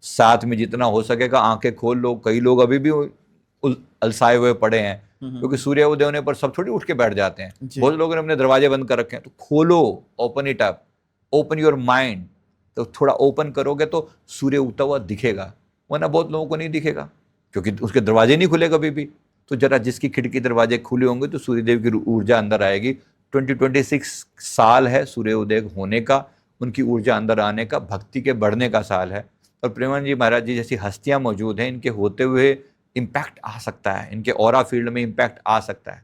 साथ में जितना हो सकेगा आंखें खोल लो। कई लोग अभी भी अलसाए हुए पड़े हैं, क्योंकि सूर्य उदय होने पर सब थोड़ी उठ के बैठ जाते हैं। बहुत लोगों ने अपने दरवाजे बंद कर रखे हैं, तो खोलो, open it up, open your mind. तो थोड़ा ओपन करोगे तो सूर्य उगता हुआ दिखेगा, वरना बहुत लोगों को नहीं दिखेगा क्योंकि उसके दरवाजे नहीं खुले कभी भी। तो जरा जिसकी खिड़की दरवाजे खुले होंगे तो सूर्यदेव की ऊर्जा अंदर आएगी। 2026 साल है सूर्य उदय होने का, उनकी ऊर्जा अंदर आने का, भक्ति के बढ़ने का साल है। और प्रेमानंद जी महाराज जी जैसी हस्तियां मौजूद हैं, इनके होते हुए इम्पैक्ट आ सकता है, इनके ऑरा फील्ड में इम्पैक्ट आ सकता है।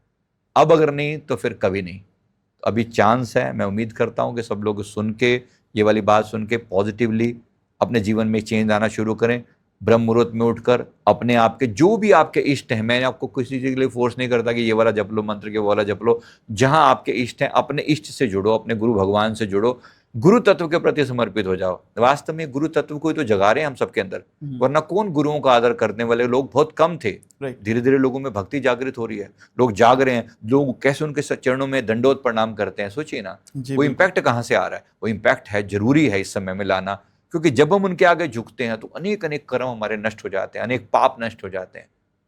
अब अगर नहीं तो फिर कभी नहीं। तो अभी चांस है। मैं उम्मीद करता हूँ कि सब लोग सुन के, ये वाली बात सुन के पॉजिटिवली अपने जीवन में चेंज आना शुरू करें। ब्रह्म मुहूर्त में उठकर अपने आप के जो भी आपके इष्ट हैं, मैंने आपको किसी चीज़ के लिए फोर्स नहीं करता कि ये वाला जप लो मंत्र, के वो वाला जप लो। जहाँ आपके इष्ट हैं, अपने इष्ट से जुड़ो, अपने गुरु भगवान से जुड़ो, गुरु तत्व के प्रति समर्पित हो जाओ। वास्तव में गुरु तत्व को ही तो जगा रहे हैं हम सबके अंदर, वरना कौन गुरुओं का आदर करने वाले लोग बहुत कम थे। धीरे धीरे लोगों में भक्ति जागृत हो रही है, लोग जाग रहे हैं। लोग कैसे उनके चरणों में दंडोत प्रणाम करते हैं, सोचिए ना। वो इम्पैक्ट कहाँ से आ रहा है? वो इम्पैक्ट है, जरूरी है इस समय में लाना, क्योंकि जब हम उनके आगे झुकते हैं तो अनेक अनेक कर्म हमारे नष्ट हो जाते हैं, अनेक पाप नष्ट हो जाते हैं।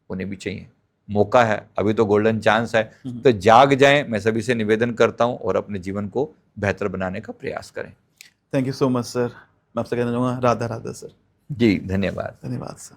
उन्हें भी चाहिए, मौका है, अभी तो गोल्डन चांस है। तो जाग जाएं, मैं सभी से निवेदन करता हूं, और अपने जीवन को बेहतर बनाने का प्रयास करें। Thank you so much sir. मैं आपसे कहना चाहूँगा राधा राधा सर। जी धन्यवाद। धन्यवाद सर।